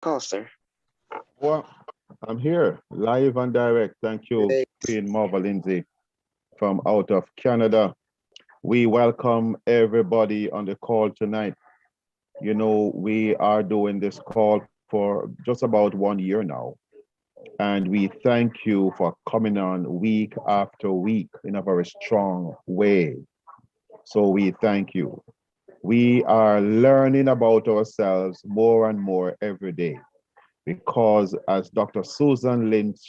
Call, sir. Well, I'm here, live and direct. Thank you, Great. Queen Marva Lindsay from out of Canada. We welcome everybody on the call tonight. You know, we are doing this call for just about 1 year now. And we thank you for coming on week after week in a very strong way. So we thank you. We are learning about ourselves more and more every day because, as Dr. Susan Lynch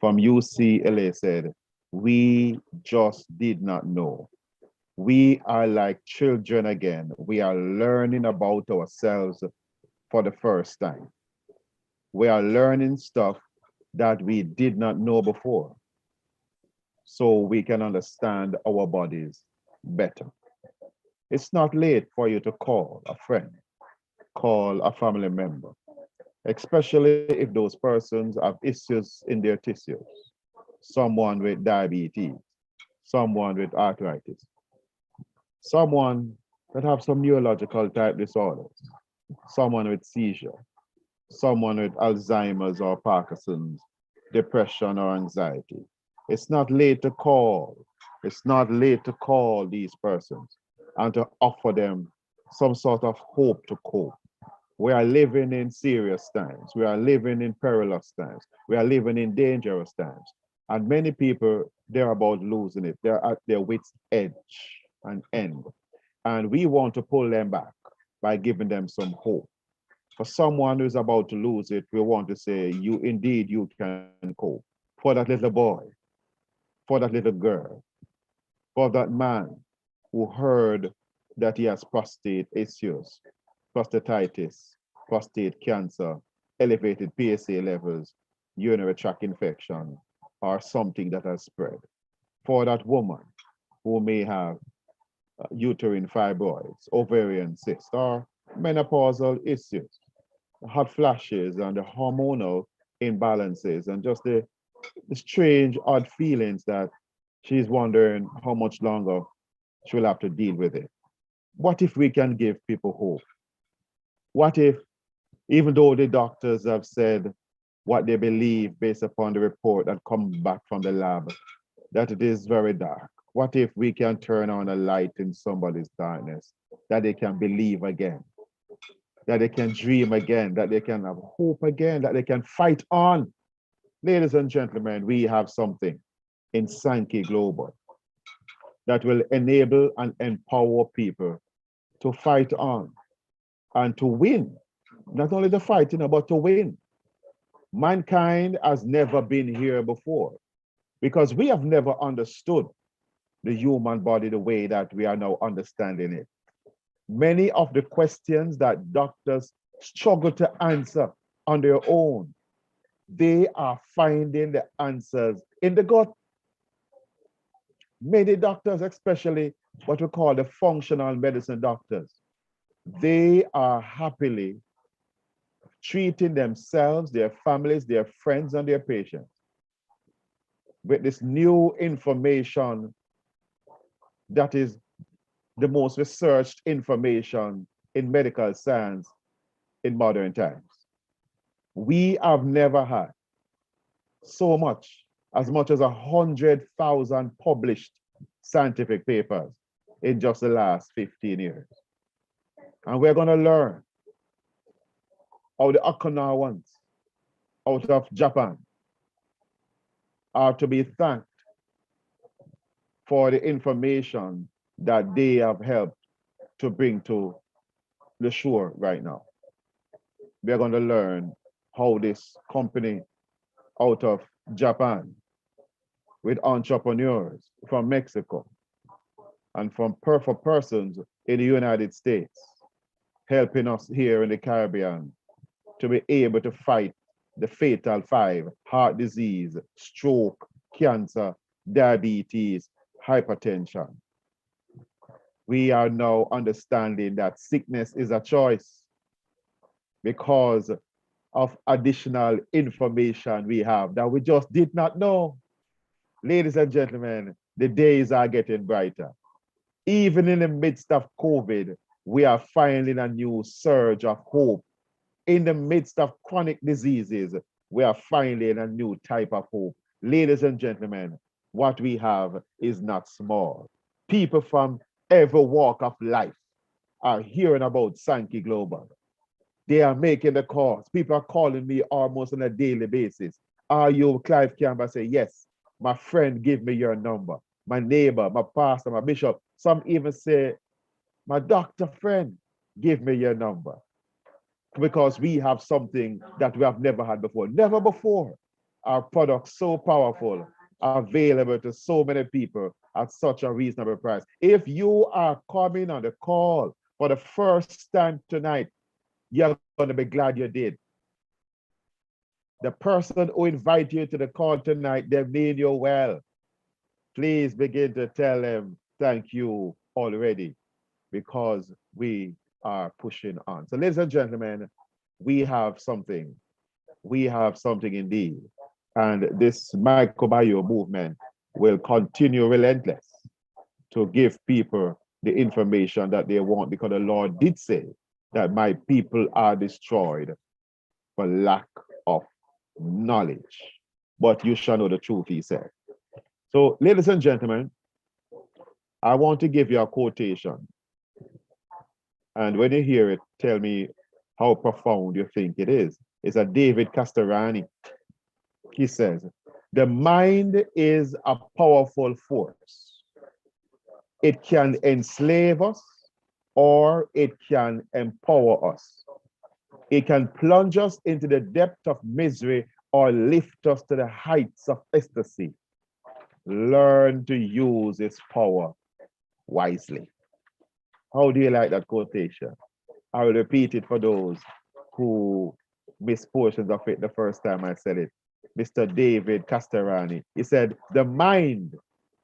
from UCLA said, we just did not know. We are like children again. We are learning about ourselves for the first time. We are learning stuff that we did not know before so we can understand our bodies better. It's not late for you to call a friend, call a family member, especially if those persons have issues in their tissues. Someone with diabetes, someone with arthritis, someone that have some neurological type disorders, someone with seizure, someone with Alzheimer's or Parkinson's, depression or anxiety. It's not late to call. It's not late to call these persons and to offer them some sort of hope to cope. We are living in serious times. We are living in perilous times. We are living in dangerous times. And many people, they're about losing it. They're at their wits' edge and end. And we want to pull them back by giving them some hope. For someone who's about to lose it, we want to say, you indeed, you can cope. For that little boy, for that little girl, for that man who heard that he has prostate issues, prostatitis, prostate cancer, elevated PSA levels, urinary tract infection, or something that has spread. For that woman who may have uterine fibroids, ovarian cysts, or menopausal issues, hot flashes and the hormonal imbalances and just the strange, odd feelings that she's wondering how much longer she'll have to deal with it. What if we can give people hope? What if, even though the doctors have said what they believe based upon the report that comes back from the lab, that it is very dark, what if we can turn on a light in somebody's darkness, that they can believe again, that they can dream again, that they can have hope again, that they can fight on? Ladies and gentlemen, we have something in Sankey Global that will enable and empower people to fight on and to win. Not only the fighting, but to win. Mankind has never been here before because we have never understood the human body the way that we are now understanding it. Many of the questions that doctors struggle to answer on their own, they are finding the answers in the gut. Many doctors, especially what we call the functional medicine doctors, they are happily treating themselves, their families, their friends, and their patients with this new information that is the most researched information in medical science in modern times. We have never had so much as 100,000 published scientific papers in just the last 15 years. And we're going to learn how the Okinawans out of Japan are to be thanked for the information that they have helped to bring to the shore right now. We're going to learn how this company out of Japan with entrepreneurs from Mexico and from for persons in the United States helping us here in the Caribbean to be able to fight the fatal five: heart disease, stroke, cancer, diabetes, hypertension. We are now understanding that sickness is a choice because of additional information we have that we just did not know. Ladies and gentlemen, the days are getting brighter. Even in the midst of COVID, we are finding a new surge of hope In the midst of chronic diseases, we are finding a new type of hope. Ladies and gentlemen, what we have is not small. People from every walk of life are hearing about Sankey Global. They are making the calls. People are calling me almost on a daily basis. Are you Clive Campbell? I say, yes. My friend, give me your number. My neighbor, my pastor, my bishop. Some even say, my doctor friend, give me your number. Because we have something that we have never had before. Never before. Our products so powerful, available to so many people at such a reasonable price. If you are coming on the call for the first time tonight, you're going to be glad you did. The person who invited you to the call tonight, they mean you well. Please begin to tell them thank you already, because we are pushing on. So ladies and gentlemen, we have something. We have something indeed. And this microbiome movement will continue relentless to give people the information that they want, because the Lord did say that my people are destroyed for lack of knowledge. But you shall know the truth, he said. So, ladies and gentlemen, I want to give you a quotation. And when you hear it, tell me how profound you think it is. It's a David Castellani. He says, the mind is a powerful force. It can enslave us or it can empower us. It can plunge us into the depth of misery or lift us to the heights of ecstasy. Learn to use its power wisely. How do you like that quotation? I will repeat it for those who missed portions of it the first time I said it. Mr. David Castellani, he said, the mind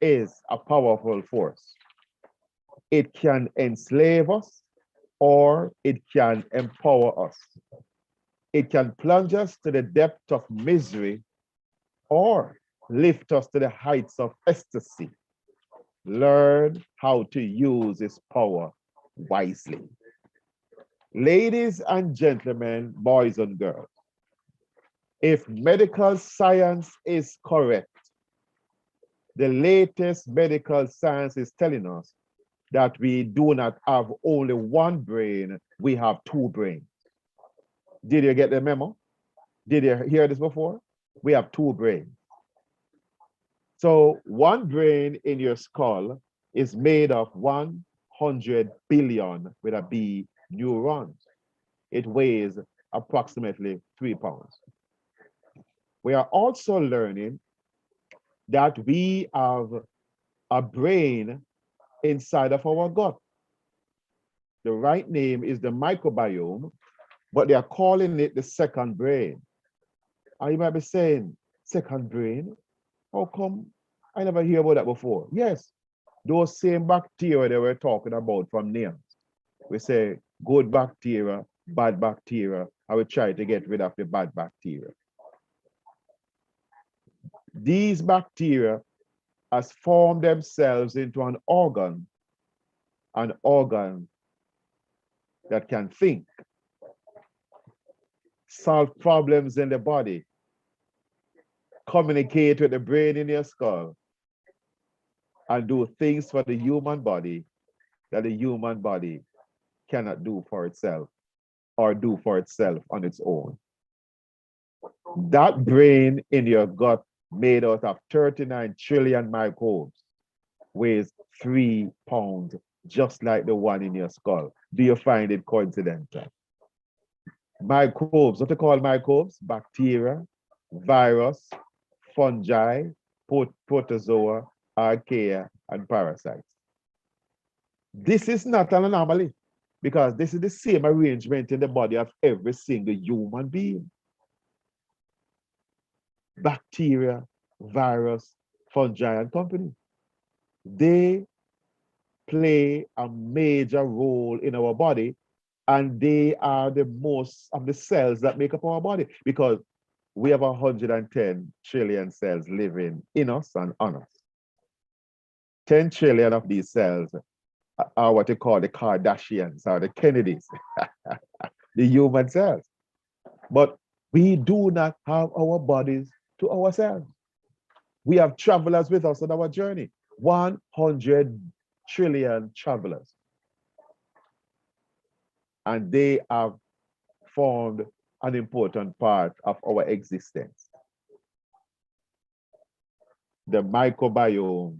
is a powerful force. It can enslave us or it can empower us. It can plunge us to the depth of misery or lift us to the heights of ecstasy. Learn how to use its power wisely. Ladies and gentlemen, boys and girls, if medical science is correct, the latest medical science is telling us that we do not have only one brain, we have two brains. Did you get the memo? Did you hear this before? We have two brains. So one brain in your skull is made of 100 billion with a B neurons. It weighs approximately 3 pounds. We are also learning that we have a brain inside of our gut. The right name is the microbiome, but they are calling it the second brain. And you might be saying, second brain? How come I never hear about that before? Yes, those same bacteria they were talking about from names. We say good bacteria, bad bacteria, and we try to get rid of the bad bacteria. These bacteria has formed themselves into an organ that can think, solve problems in the body, communicate with the brain in your skull, and do things for the human body that the human body cannot do for itself or do for itself on its own. That brain in your gut, made out of 39 trillion microbes, weighs 3 pounds, just like the one in your skull. Do you find it coincidental? Microbes, what they call microbes? Bacteria, virus, fungi, protozoa, archaea, and parasites. This is not an anomaly, because this is the same arrangement in the body of every single human being. Bacteria, virus, fungi, and company. They play a major role in our body, and they are the most of the cells that make up our body, because we have 110 trillion cells living in us and on us. 10 trillion of these cells are what they call the Kardashians or the Kennedys, the human cells. But we do not have our bodies to ourselves. We have travelers with us on our journey. 100 trillion travelers. And they have formed an important part of our existence. The microbiome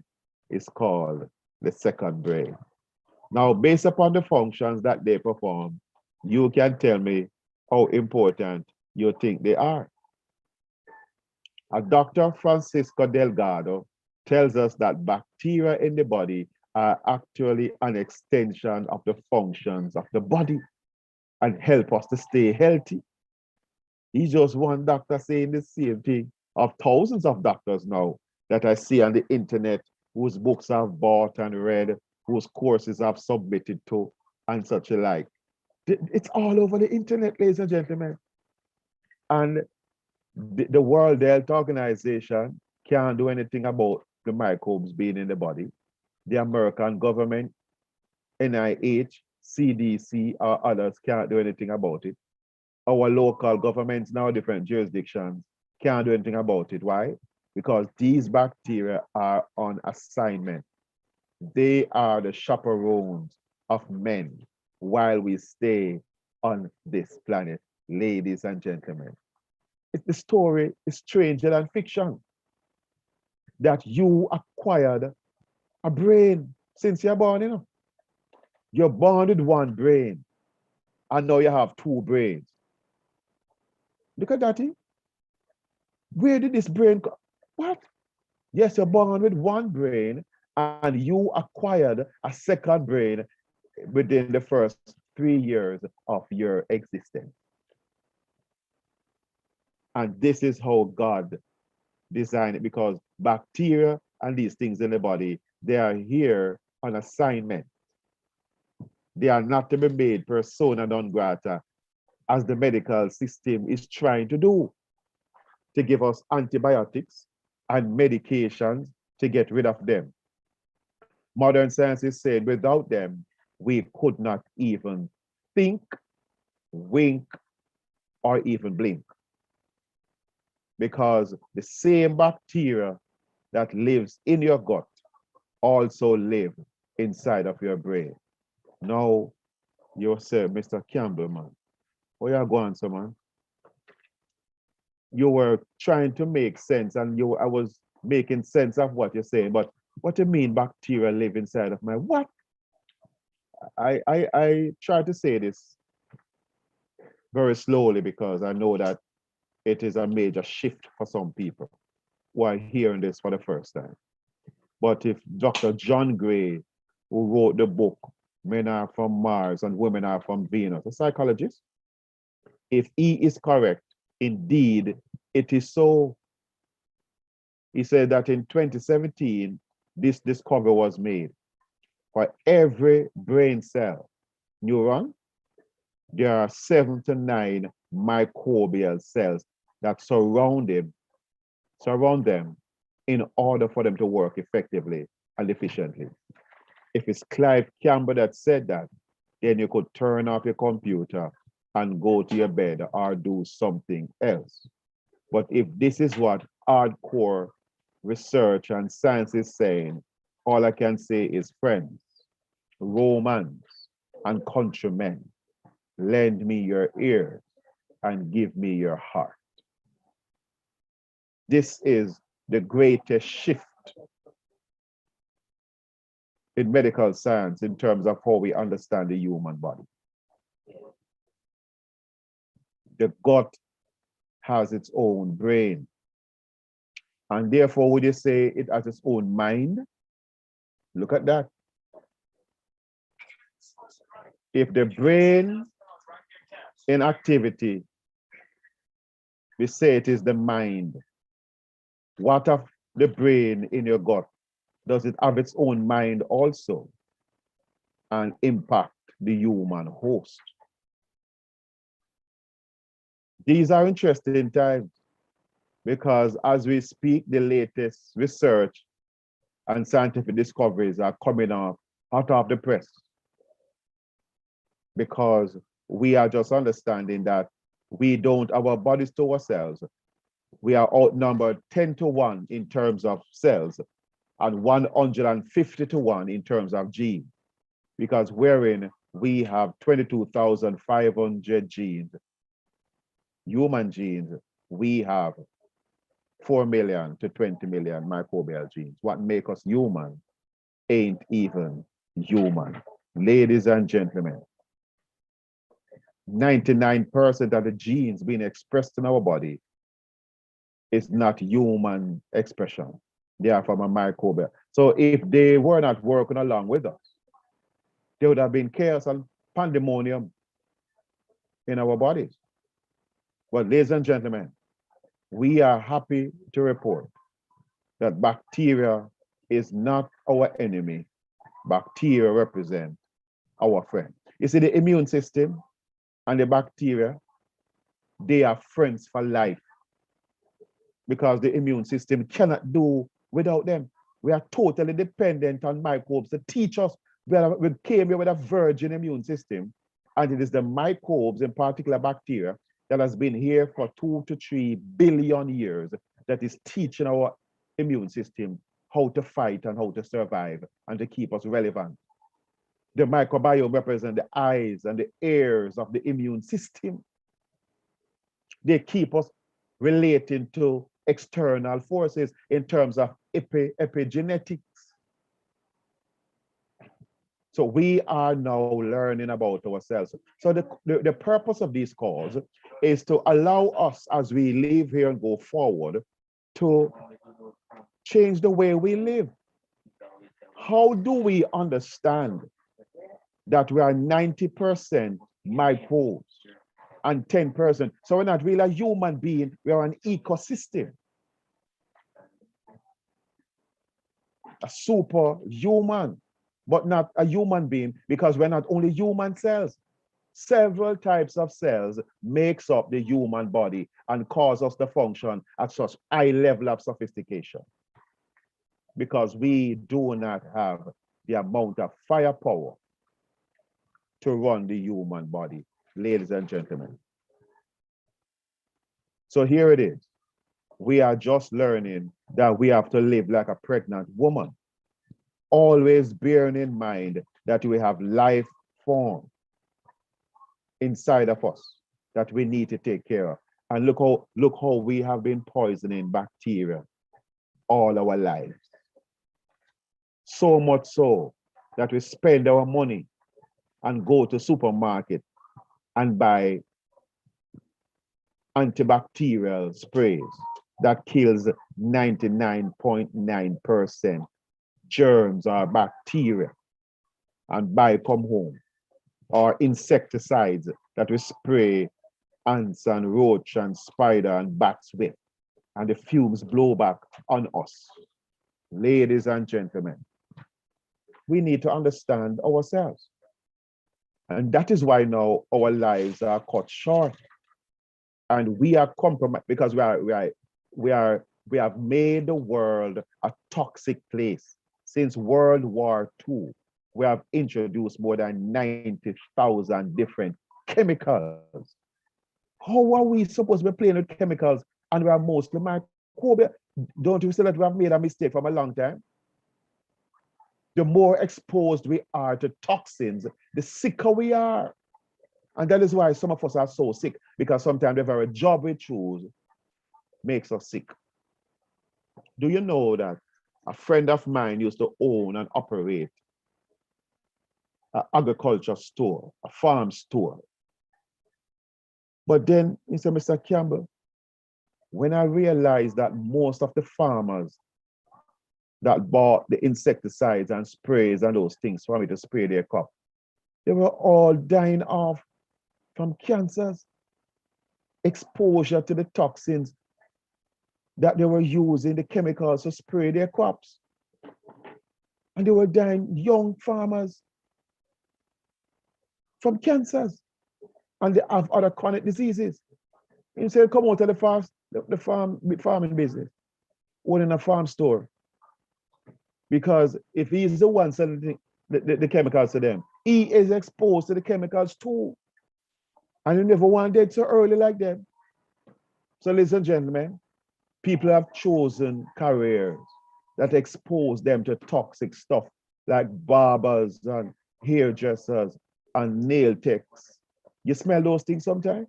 is called the second brain. Now, based upon the functions that they perform, you can tell me how important you think they are. A Dr. Francisco Delgado tells us that bacteria in the body are actually an extension of the functions of the body and help us to stay healthy. He's just one doctor saying the same thing of thousands of doctors now that I see on the internet whose books I've bought and read, whose courses I've submitted to, and such alike. It's all over the internet, ladies and gentlemen. And the World Health Organization can't do anything about the microbes being in the body. The American government, NIH, CDC, or others can't do anything about it. Our local governments now, different jurisdictions, can't do anything about it. Why? Because these bacteria are on assignment. They are the chaperones of men while we stay on this planet, ladies and gentlemen. The story is stranger than fiction. That you acquired a brain since you're born, you know. You're born with one brain, and now you have two brains. Look at that. Where did this brain come? What? Yes, you're born with one brain, and you acquired a second brain within the first 3 years of your existence. And this is how God designed it, because bacteria and these things in the body, they are here on assignment. They are not to be made persona non grata, as the medical system is trying to do, to give us antibiotics and medications to get rid of them. Modern science is saying without them, we could not even think, wink, or even blink. Because the same bacteria that lives in your gut also live inside of your brain. Now, you say, Mr. Campbell, man, where you going, so man? You were trying to make sense, and I was making sense of what you're saying, but what do you mean bacteria live inside of my what? I try to say this very slowly because I know that it is a major shift for some people who are hearing this for the first time. But if Dr. John Gray, who wrote the book, Men Are From Mars and Women Are From Venus, a psychologist, if he is correct, indeed, it is so. He said that in 2017, this discovery was made. For every brain cell, neuron, there are 7 to 9 microbial cells that surround them in order for them to work effectively and efficiently. If it's Clive Campbell that said that, then you could turn off your computer and go to your bed or do something else. But if this is what hardcore research and science is saying, all I can say is, friends, Romans, and countrymen, lend me your ears and give me your heart. This is the greatest shift in medical science in terms of how we understand the human body. The gut has its own brain. And therefore, would you say it has its own mind? Look at that. If the brain in activity, we say it is the mind. What of the brain in your gut? Does it have its own mind also and impact the human host? These are interesting times because as we speak, the latest research and scientific discoveries are coming out of the press, because we are just understanding that We don't, our bodies to ourselves, we are outnumbered 10 to 1 in terms of cells and 150 to 1 in terms of genes, because wherein we have 22,500 genes, human genes, we have 4 million to 20 million microbial genes. What make us human ain't even human. Ladies and gentlemen, 99% of the genes being expressed in our body is not human expression. They are from a microbial. So if they were not working along with us, there would have been chaos and pandemonium in our bodies. But ladies and gentlemen, we are happy to report that bacteria is not our enemy. Bacteria represent our friend. You see, the immune system and the bacteria, they are friends for life, because the immune system cannot do without them. We are totally dependent on microbes to teach us. We came here with a virgin immune system, and it is the microbes, in particular bacteria, that has been here for 2 to 3 billion years that is teaching our immune system how to fight and how to survive and to keep us relevant. The microbiome represents the eyes and the ears of the immune system. They keep us relating to external forces in terms of epigenetics. So we are now learning about ourselves. So the purpose of these calls is to allow us, as we live here and go forward, to change the way we live. How do we understand that we are 90% microbes and 10%? So we're not really a human being, we are an ecosystem. A superhuman, but not a human being, because we're not only human cells. Several types of cells makes up the human body and cause us to function at such high level of sophistication, because we do not have the amount of firepower to run the human body, ladies and gentlemen. So here it is. We are just learning that we have to live like a pregnant woman, always bearing in mind that we have life form inside of us that we need to take care of. And look how we have been poisoning bacteria all our lives. So much so that we spend our money and go to supermarket and buy antibacterial sprays that kills 99.9% germs or bacteria, and buy come home, or insecticides that we spray ants and roach and spider and bats with, and the fumes blow back on us. Ladies and gentlemen, we need to understand ourselves. And that is why now our lives are cut short. And we are compromised because we have made the world a toxic place. Since World War II, we have introduced more than 90,000 different chemicals. How are we supposed to be playing with chemicals and we are mostly microbial? Don't you say that we have made a mistake from a long time? The more exposed we are to toxins, the sicker we are. And that is why some of us are so sick, because sometimes the very job we choose makes us sick. Do you know that a friend of mine used to own and operate an agriculture store, a farm store? But then he said, Mr. Campbell, when I realized that most of the farmers that bought the insecticides and sprays and those things for me to spray their crop, they were all dying off from cancers, exposure to the toxins that they were using, the chemicals to spray their crops. And they were dying, young farmers, from cancers. And they have other chronic diseases. He said, come out of the farming business, owning a farm store. Because if he's the one selling the chemicals to them, he is exposed to the chemicals too. And you never want dead so early like them. So ladies and gentlemen, people have chosen careers that expose them to toxic stuff like barbers and hairdressers and nail techs. You smell those things sometimes?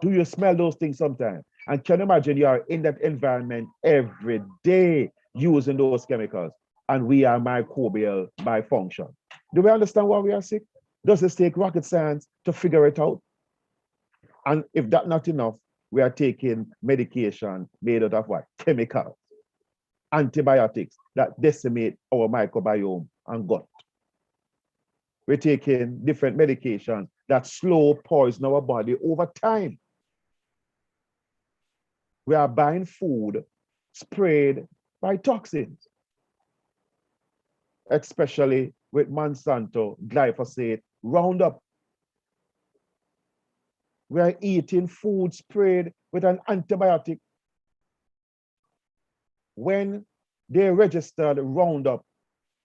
Do you smell those things sometimes? And can you imagine you are in that environment every day using those chemicals, and we are microbial by function. Do we understand why we are sick? Does it take rocket science to figure it out? And if that's not enough, we are taking medication made out of what? Chemicals, antibiotics that decimate our microbiome and gut. We're taking different medications that slow poison our body over time. We are buying food sprayed by toxins, especially with Monsanto, glyphosate, Roundup. We are eating food sprayed with an antibiotic. When they registered Roundup,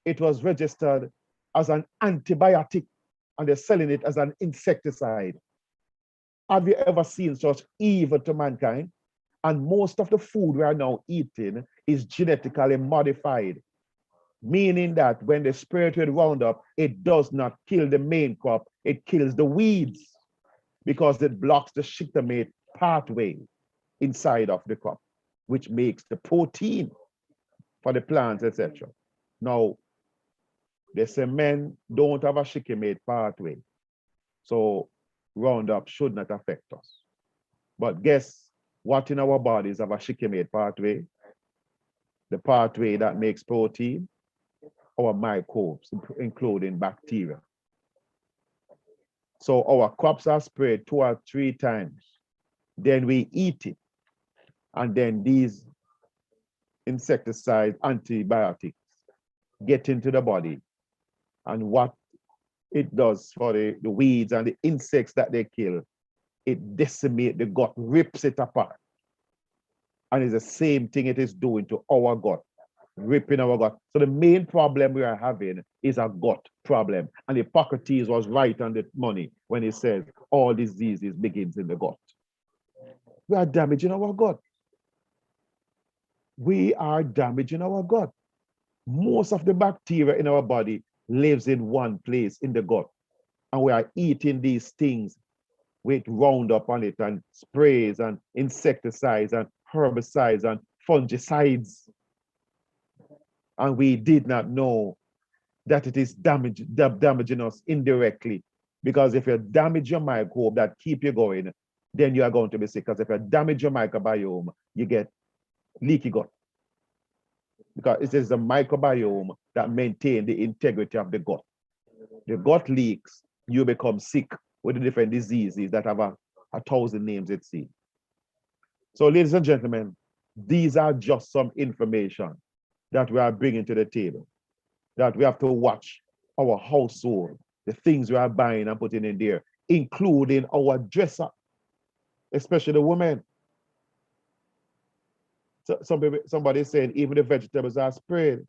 it was registered as an antibiotic, and they're selling it as an insecticide. Have you ever seen such evil to mankind? And most of the food we are now eating is genetically modified, meaning that when they spray it with Roundup, it does not kill the main crop, it kills the weeds because it blocks the shiktamate pathway inside of the crop, which makes the protein for the plants, etc. Now, they say men don't have a shiktamate pathway, so Roundup should not affect us. But guess what in our bodies have a shiktamate pathway? The pathway that makes protein, our microbes, including bacteria. So our crops are sprayed 2 or 3 times. Then we eat it. And then these insecticides, antibiotics, get into the body. And what it does for the weeds and the insects that they kill, it decimates the gut, rips it apart. And it's the same thing it is doing to our gut, ripping our gut. So the main problem we are having is a gut problem. And Hippocrates was right on the money when he says all diseases begins in the gut. We are damaging our gut. We are damaging our gut. Most of the bacteria in our body lives in one place in the gut. And we are eating these things with Roundup on it and sprays and insecticides and herbicides and fungicides. And we did not know that it is damaging us indirectly. Because if you damage your microbe that keep you going, then you are going to be sick. Because if you damage your microbiome, you get leaky gut. Because it is the microbiome that maintains the integrity of the gut. The gut leaks, you become sick with the different diseases that have a 1,000 names at sea. So ladies and gentlemen, these are just some information that we are bringing to the table, that we have to watch our household, the things we are buying and putting in there, including our dresser, especially the women. So somebody is saying even the vegetables are sprayed.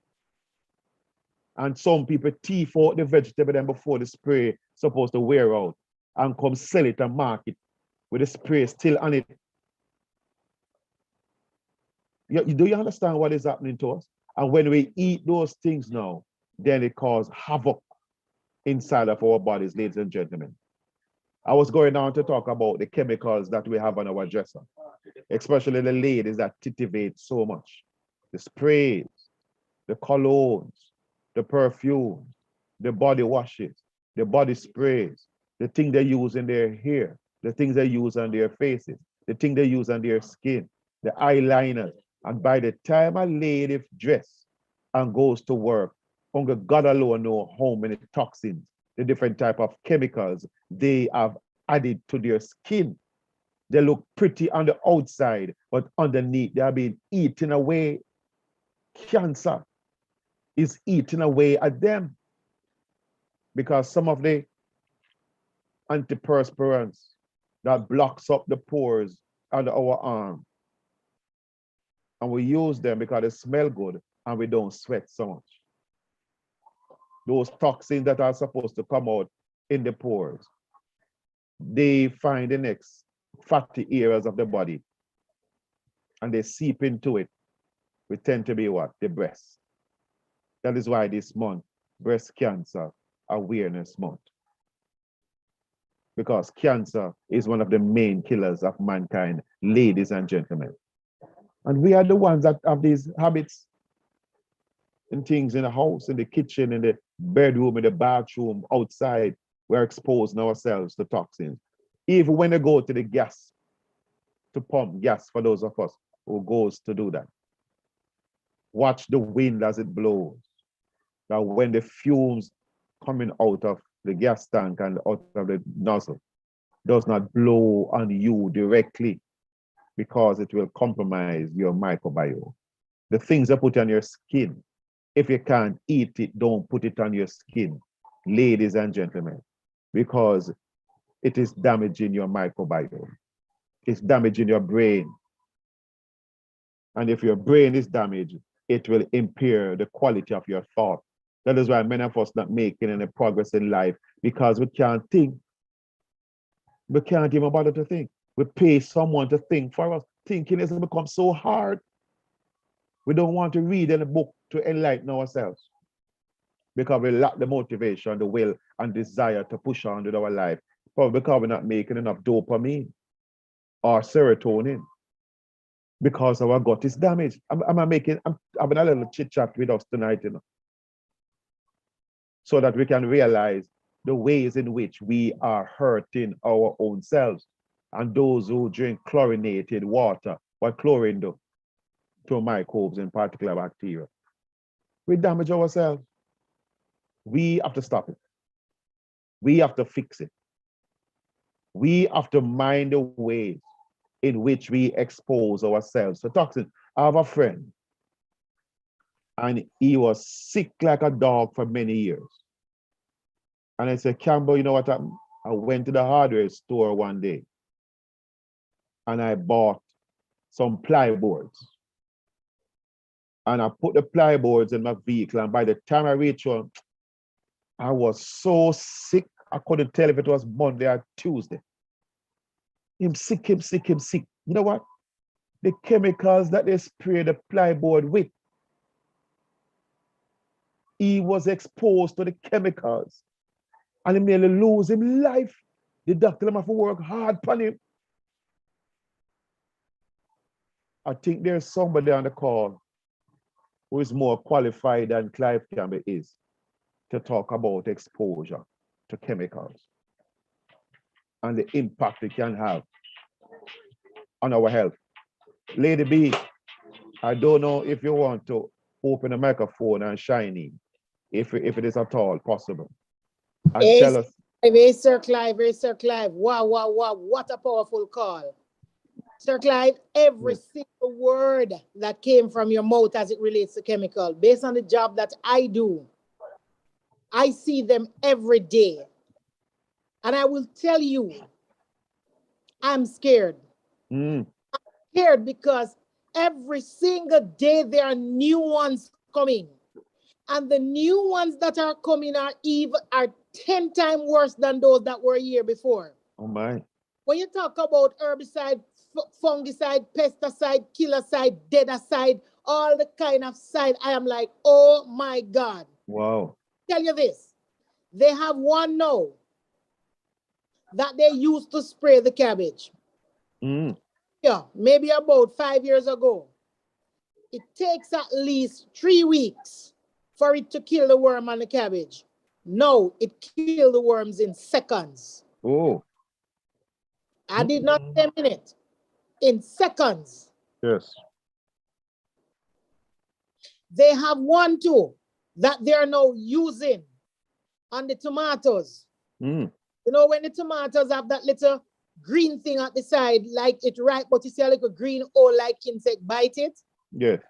And some people teeth out the vegetable then before the spray supposed to wear out and come sell it and market with the spray still on it. Do you understand what is happening to us? And when we eat those things now, then it causes havoc inside of our bodies, ladies and gentlemen. I was going on to talk about the chemicals that we have on our dresser, especially the ladies that titivate so much. The sprays, the colognes, the perfumes, the body washes, the body sprays, the thing they use in their hair, the things they use on their faces, the thing they use on their skin, the eyeliners. And by the time a lady dress and goes to work, only God alone knows how many toxins, the different type of chemicals they have added to their skin. They look pretty on the outside, but underneath they are being eaten away. Cancer is eating away at them because some of the antiperspirants that blocks up the pores under our arm, and we use them because they smell good and we don't sweat so much. Those toxins that are supposed to come out in the pores, they find the next fatty areas of the body and they seep into it. We tend to be what? The breast. That is why this month, Breast Cancer Awareness Month. Because cancer is one of the main killers of mankind, ladies and gentlemen. And we are the ones that have these habits and things in the house, in the kitchen, in the bedroom, in the bathroom, outside. We're exposing ourselves to toxins. Even when they go to the gas, to pump gas for those of us who goes to do that. Watch the wind as it blows. Now when the fumes coming out of the gas tank and out of the nozzle does not blow on you directly, because it will compromise your microbiome. The things you put on your skin, if you can't eat it, don't put it on your skin, ladies and gentlemen, because it is damaging your microbiome. It's damaging your brain. And if your brain is damaged, it will impair the quality of your thought. That is why many of us not making any progress in life, because we can't think. We can't even bother to think. We pay someone to think for us. Thinking has become so hard. We don't want to read any book to enlighten ourselves because we lack the motivation, the will, and desire to push on with our life. Probably because we're not making enough dopamine or serotonin because our gut is damaged. I'm having a little chit chat with us tonight, you know, so that we can realize the ways in which we are hurting our own selves. And those who drink chlorinated water, what chlorine do to microbes, in particular bacteria, we damage ourselves. We have to stop it. We have to fix it. We have to mind the ways in which we expose ourselves to toxins. I have a friend, and he was sick like a dog for many years. And I said, Campbell, you know what happened? I went to the hardware store one day and I bought some plyboards. And I put the plyboards in my vehicle. And by the time I reached home, I was so sick, I couldn't tell if it was Monday or Tuesday. Him sick, him sick, him sick. You know what? The chemicals that they spray the plyboard with, he was exposed to the chemicals. And he nearly lose his life. The doctor have to work hard on him. I think there's somebody on the call who is more qualified than Clive Campbell is to talk about exposure to chemicals and the impact it can have on our health. Lady B, I don't know if you want to open a microphone and shine in, if it is at all possible. And Hey, tell us. hey, Sir Clive, hey, Sir Clive. Wow, wow, wow. What a powerful call. Sir Clive, every single word that came from your mouth as it relates to chemical, based on the job that I do, I see them every day. And I will tell you, I'm scared. Mm. I'm scared because every single day there are new ones coming. And the new ones that are coming are 10 times worse than those that were a year before. Oh my. When you talk about herbicide, fungicide, pesticide, killercide, deadicide, all the kind of side, I am like, oh my God. Wow. Tell you this, they have one now that they used to spray the cabbage. Mm. Yeah, maybe about 5 years ago. It takes at least 3 weeks for it to kill the worm on the cabbage. No, it killed the worms in seconds. Oh. I did not say minute. In seconds. Yes. They have one too that they are now using on the tomatoes. Mm. You know, when the tomatoes have that little green thing at the side, like it ripe, but you see a little green hole like insect bite it? Yes.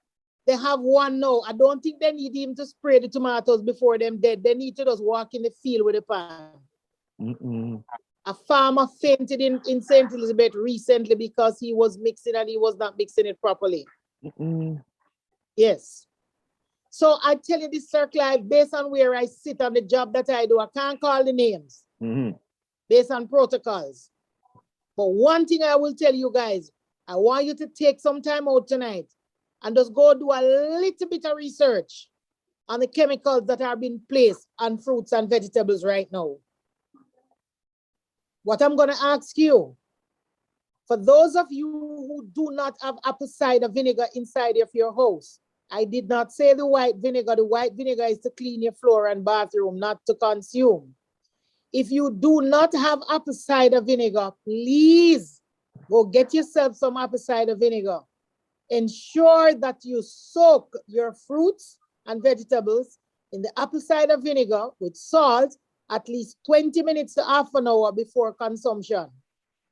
They have one now. I don't think they need him to spray the tomatoes before them dead. They need to just walk in the field with a pan. Mm-mm. A farmer fainted in St. Elizabeth recently because he was mixing and he was not mixing it properly. Mm-mm. Yes. So I tell you this, Sir Clive, based on where I sit on the job that I do, I can't call the names. Mm-hmm. based on protocols. But one thing I will tell you guys, I want you to take some time out tonight and just go do a little bit of research on the chemicals that are being placed on fruits and vegetables right now. What I'm going to ask you, for those of you who do not have apple cider vinegar inside of your house, I did not say the white vinegar. The white vinegar is to clean your floor and bathroom, not to consume. If you do not have apple cider vinegar, please go get yourself some apple cider vinegar. Ensure that you soak your fruits and vegetables in the apple cider vinegar with salt at least 20 minutes to half an hour before consumption.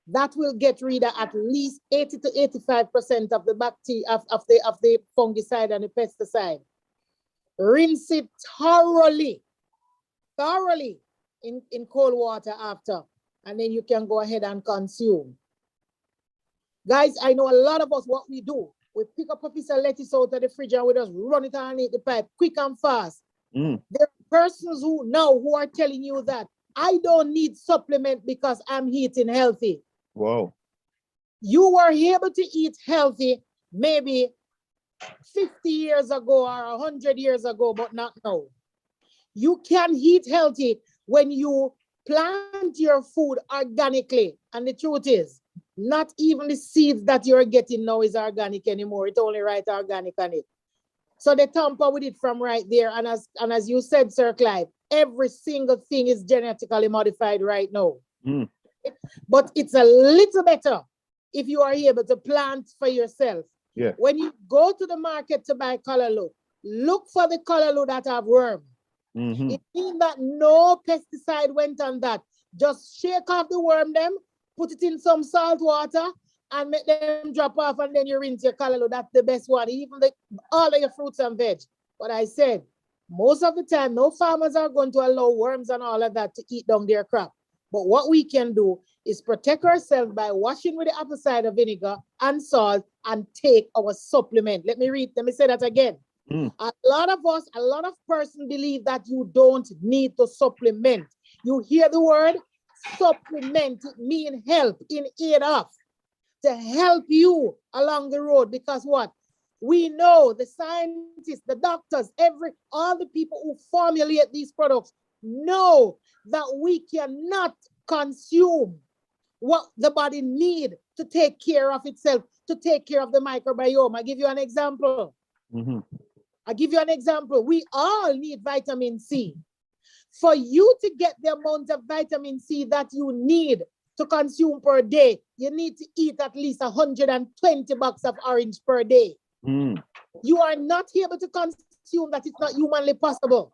That will get rid of at least 80 to 85% of the bacteria, of the fungicide and the pesticide. Rinse it thoroughly in cold water after, and then you can go ahead and consume. Guys, I know a lot of us, what we do, we pick up a piece of lettuce out of the fridge and we just run it underneath the pipe quick and fast. There are persons who are telling you that I don't need supplement because I'm eating healthy. Wow. You were able to eat healthy maybe 50 years ago or 100 years ago, but not now. You can eat healthy when you plant your food organically. And the truth is, not even the seeds that you're getting now is organic anymore. It only writes organic on it. So they tamper with it from right there. And as you said, Sir Clive, every single thing is genetically modified right now. But it's a little better if you are able to plant for yourself. Yeah. When you go to the market to buy callaloo, look for the callaloo that have worm. It means that no pesticide went on that. Just shake off the worm them, put it in some salt water, and make them drop off, and then you rinse your callaloo. That's the best one, even all of your fruits and veg. But I said, most of the time, no farmers are going to allow worms and all of that to eat down their crop. But what we can do is protect ourselves by washing with the apple cider vinegar and salt and take our supplement. Let me say that again. A lot of persons believe that you don't need to supplement. You hear the word supplement, it means help, in aid of, to help you along the road. Because what? We know the scientists, the doctors, all the people who formulate these products know that we cannot consume what the body needs to take care of itself, to take care of the microbiome. I give you an example. We all need vitamin C. For you to get the amount of vitamin C that you need to consume per day, you need to eat at least 120 bucks of orange per day. You are not able to consume that. It's not humanly possible.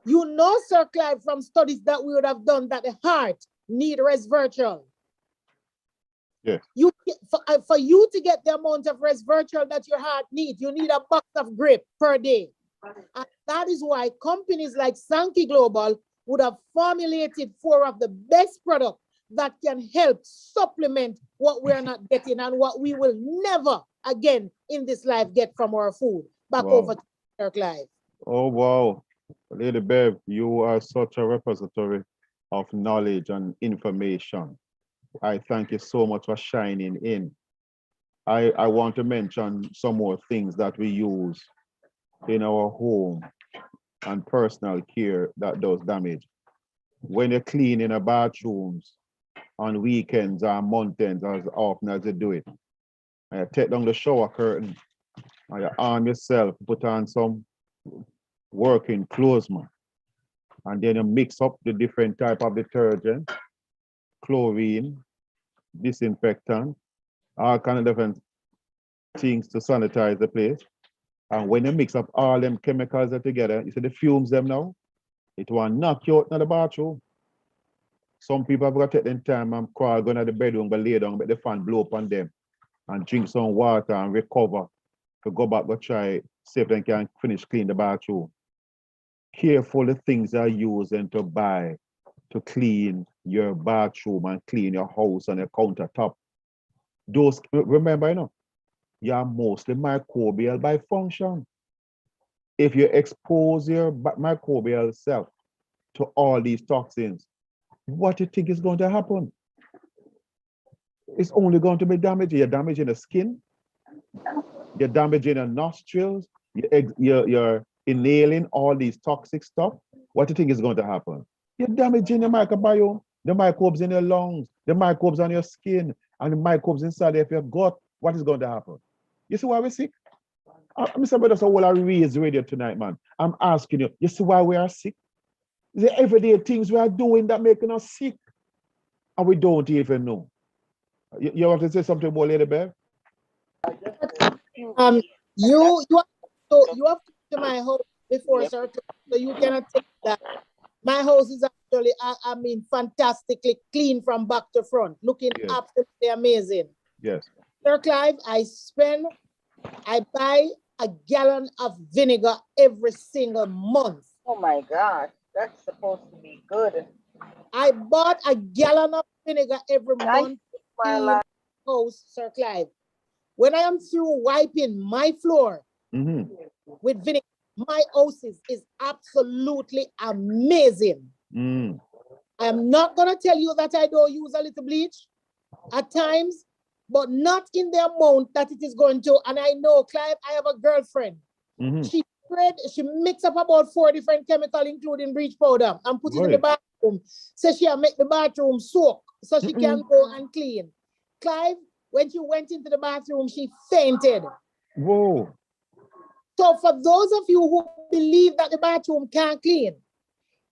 You know, Sir Clive, from studies that we would have done, that the heart need resveratrol. Yeah. For you to get the amount of resveratrol that your heart needs, you need a box of grape per day. And that is why companies like Sankey Global would have formulated 4 of the best products that can help supplement what we're not getting and what we will never again in this life get from our food. Back over to Sir Clive. Oh, wow. Lady Bev, you are such a repository of knowledge and information. I thank you so much for shining in. I want to mention some more things that we use in our home and personal care that does damage. When you clean in a bathrooms on weekends or mountains, as often as you do it, and you take down the shower curtain and you arm yourself, put on some working clothes, man. And then you mix up the different type of detergent, chlorine, disinfectant, all kind of different things to sanitize the place. And when you mix up all them chemicals together, you see the fumes them now, it will knock you out in the bathroom. Some people have got to take them time and crawl, go to the bedroom, but lay down, but the fan blow up on them and drink some water and recover to go back, go try, see if they can finish clean the bathroom. Careful the things are used and to buy to clean your bathroom and clean your house and your countertop. Those, remember, you know, you're mostly microbial by function. If you expose your microbial self to all these toxins, what do you think is going to happen? It's only going to be damage. You're damaging the skin, you're damaging your nostrils, you're inhaling all these toxic stuff. What do you think is going to happen? You're damaging your microbiome, the microbes in your lungs, the microbes on your skin, and the microbes inside of your gut. What is going to happen? You see why we're sick? Mr. Brothers, all I raise radio tonight, man. I'm asking you, you see why we are sick? The everyday things we are doing that making us sick, and we don't even know. You want to say something more, Lady Bev? You have to to my house before, sir, so you cannot take that. My house is actually, I mean, fantastically clean from back to front, looking Yes. absolutely amazing. Yes. Sir Clive, I buy a gallon of vinegar every single month. Oh my gosh, that's supposed to be good. I bought a gallon of vinegar every month in my house, Sir Clive. When I am through wiping my floor with vinegar, my house is absolutely amazing. I'm not going to tell you that I don't use a little bleach at times, but not in the amount that it is going to. And I know, Clive, I have a girlfriend. She mixed up about 4 different chemicals, including bleach powder, and put it in the bathroom. So she'll make the bathroom soak so she can go and clean. Clive, when she went into the bathroom, she fainted. Whoa. So for those of you who believe that the bathroom can't clean,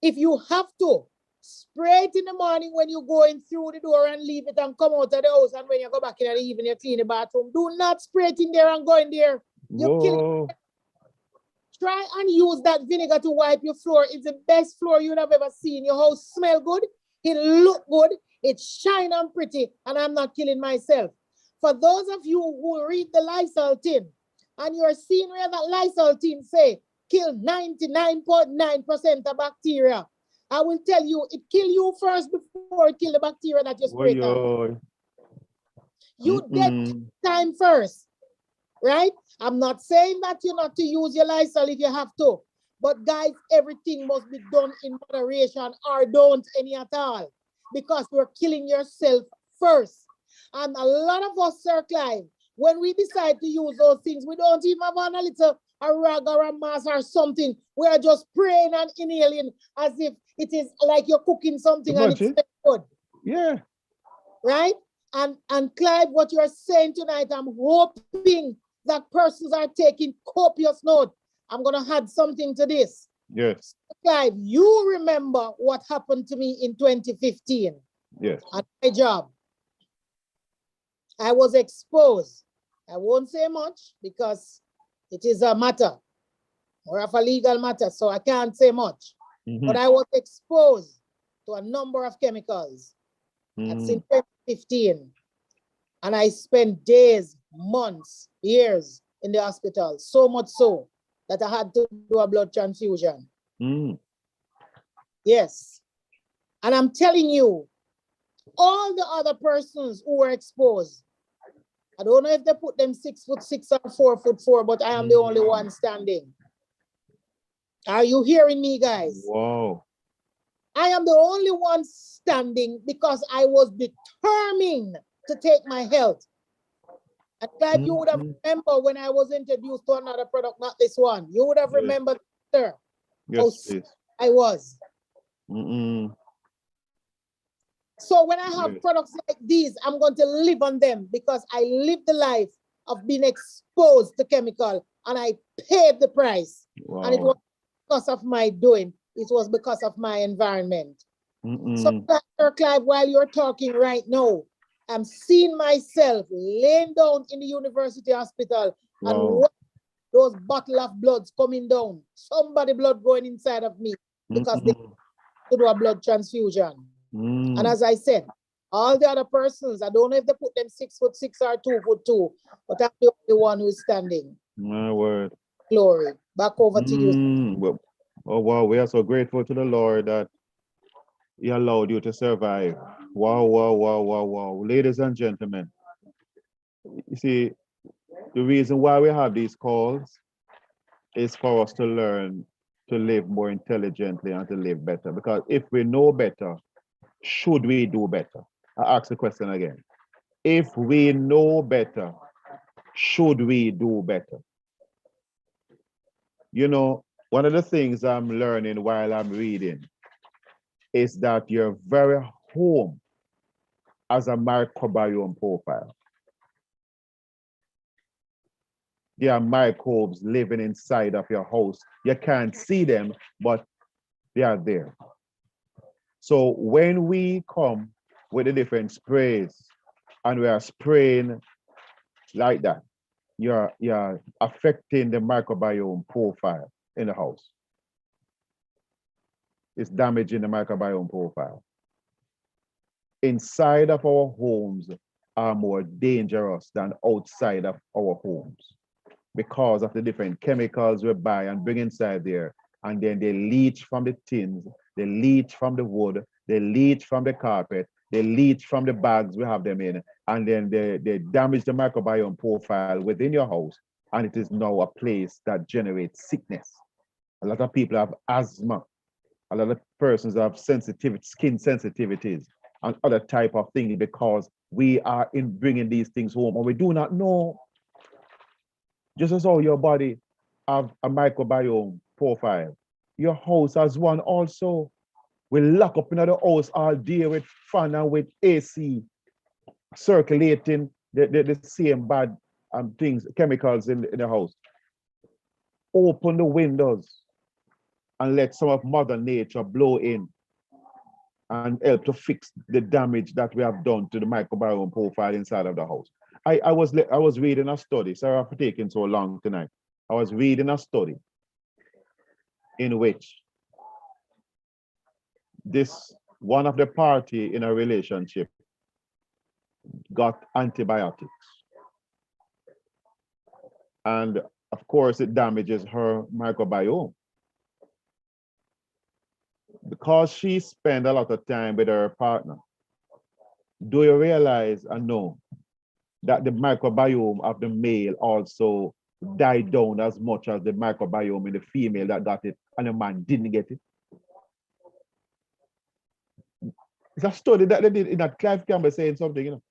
if you have to, spray it in the morning when you're going through the door and leave it and come out of the house, and when you go back in the evening, you clean the bathroom. Do not spray it in there and go in there. You're killing it. Try and use that vinegar to wipe your floor. It's the best floor you'd have ever seen. Your house smell good, it look good, it shine and pretty, and I'm not killing myself. For those of you who read the Lysol tin, and you're seeing where that Lysol tin say, kill 99.9% of bacteria, I will tell you, it kill you first before it kill the bacteria that you spray on. You dead time first, right? I'm not saying that you're not to use your Lysol if you have to, but guys, everything must be done in moderation, or don't any at all, because you're killing yourself first. And a lot of us, Sir Clive, when we decide to use those things, we don't even have on a rag or a mask or something. We are just praying and inhaling as if it is like you're cooking something and it's good. Yeah. Right? And Clive, what you're saying tonight, I'm hoping that persons are taking copious note. I'm going to add something to this. Yes. Clive, you remember what happened to me in 2015? Yes. At my job. I was exposed. I won't say much because it is a matter, or of a legal matter, so I can't say much. But I was exposed to a number of chemicals. That's in 2015. And I spent days, months, years in the hospital, so much so that I had to do a blood transfusion. Yes. And I'm telling you, all the other persons who were exposed, I don't know if they put them 6'6" or 4'4", but I am the only one standing. Are you hearing me, guys? Wow. I am the only one standing because I was determined to take my health. And Clive, you would have remembered when I was introduced to another product, not this one. You would have remembered, sir, how sick I was. So when I have products like these, I'm going to live on them because I live the life of being exposed to chemical, and I paid the price. Wow. And it was because of my doing. It was because of my environment. So, Dr. Clive, while you're talking right now, I'm seeing myself laying down in the university hospital and those bottle of bloods coming down. Somebody blood going inside of me because they to do a blood transfusion. And as I said, all the other persons, I don't know if they put them 6'6" or 2'2", but I'm the only one who's standing. My word. Glory. Back over to you. Oh, wow. We are so grateful to the Lord that He allowed you to survive. Wow, wow, wow, wow, wow. Ladies and gentlemen, you see, the reason why we have these calls is for us to learn to live more intelligently and to live better. Because if we know better, should we do better? I ask the question again. If we know better, should we do better? You know, one of the things I'm learning while I'm reading is that your very home has a microbiome profile. There are microbes living inside of your house. You can't see them, but they are there. So when we come with the different sprays and we are spraying like that, you're affecting the microbiome profile in the house. It's damaging the microbiome profile. Inside of our homes are more dangerous than outside of our homes because of the different chemicals we buy and bring inside there. And then they leach from the tins, they leach from the wood, they leach from the carpet, they leach from the bags we have them in, and then they damage the microbiome profile within your house. And it is now a place that generates sickness. A lot of people have asthma. A lot of persons have sensitivity, skin sensitivities, and other type of things because we are in bringing these things home and we do not know. Just as how your body have a microbiome profile, your house has one also. We lock up in the house all day with fan and with AC circulating the same bad things, chemicals in the house. Open the windows and let some of Mother Nature blow in and help to fix the damage that we have done to the microbiome profile inside of the house. I was reading a study. Sorry for taking so long tonight. I was reading a study in which this one of the party in a relationship got antibiotics. And of course, it damages her microbiome. Because she spent a lot of time with her partner, do you realize and know that the microbiome of the male also died down as much as the microbiome in the female that got it and the man didn't get it? It's a study that they did in that Clive Campbell saying something, you know.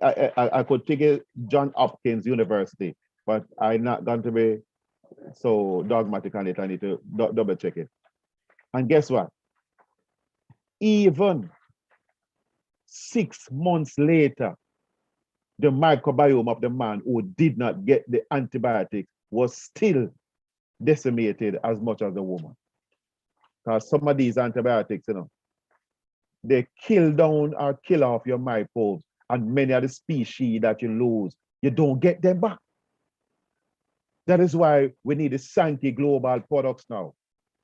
I could take it John Hopkins University, but I'm not going to be so dogmatic on it. I need to double check it. And guess what? Even 6 months later, the microbiome of the man who did not get the antibiotics was still decimated as much as the woman. Because some of these antibiotics, you know, they kill down or kill off your microbes, and many of the species that you lose, you don't get them back. That is why we need the Sankey Global products now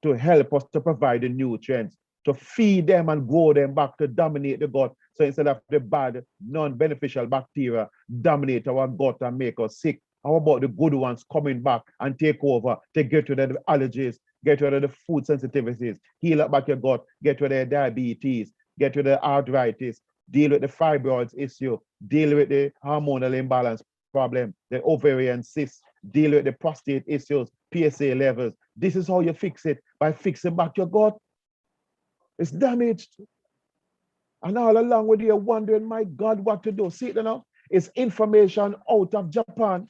to help us to provide the nutrients, to feed them and grow them back to dominate the gut. So instead of the bad, non-beneficial bacteria dominate our gut and make us sick, how about the good ones coming back and take over to get rid of the allergies, get rid of the food sensitivities, heal up back your gut, get rid of the diabetes, get rid of the arthritis, deal with the fibroids issue, deal with the hormonal imbalance problem, the ovarian cysts, deal with the prostate issues, PSA levels. This is how you fix it, by fixing back your gut. It's damaged. And all along with you wondering, my God, what to do. See it now? It's information out of Japan.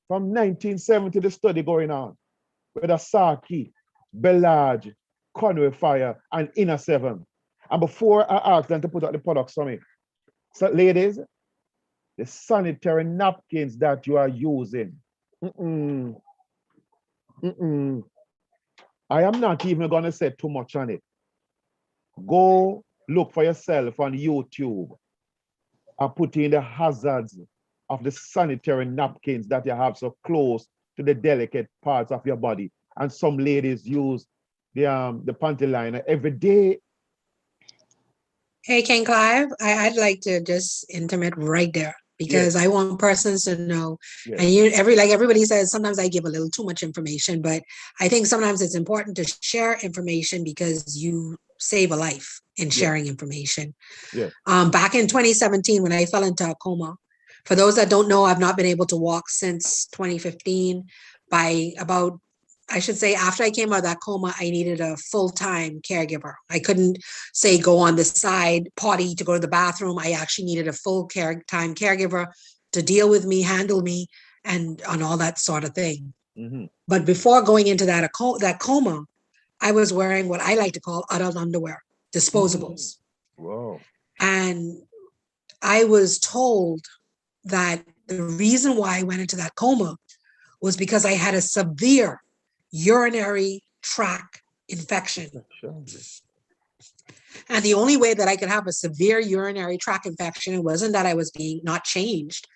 From 1970, the study going on with Asaki, Bellage, Conway Fire, and Inner 7. And before I ask them to put out the products for me, so ladies, the sanitary napkins that you are using, I am not even going to say too much on it. Go look for yourself on YouTube and put in the hazards of the sanitary napkins that you have so close to the delicate parts of your body. And some ladies use the panty liner every day. Hey, Ken Clive, I'd like to just intimate right there because I want persons to know. And like everybody says, sometimes I give a little too much information, but I think sometimes it's important to share information because you save a life in sharing information. Back in 2017, when I fell into a coma, for those that don't know, I've not been able to walk since 2015. By about I should say after I came out of that coma, I needed a full-time caregiver. I couldn't say go on the side potty to go to the bathroom. I actually needed a full-time caregiver to deal with me, handle me, and on all that sort of thing. But before going into that coma, I was wearing what I like to call adult underwear, disposables. Wow. And I was told that the reason why I went into that coma was because I had a severe urinary tract infection. And the only way that I could have a severe urinary tract infection, it wasn't that I was being not changed,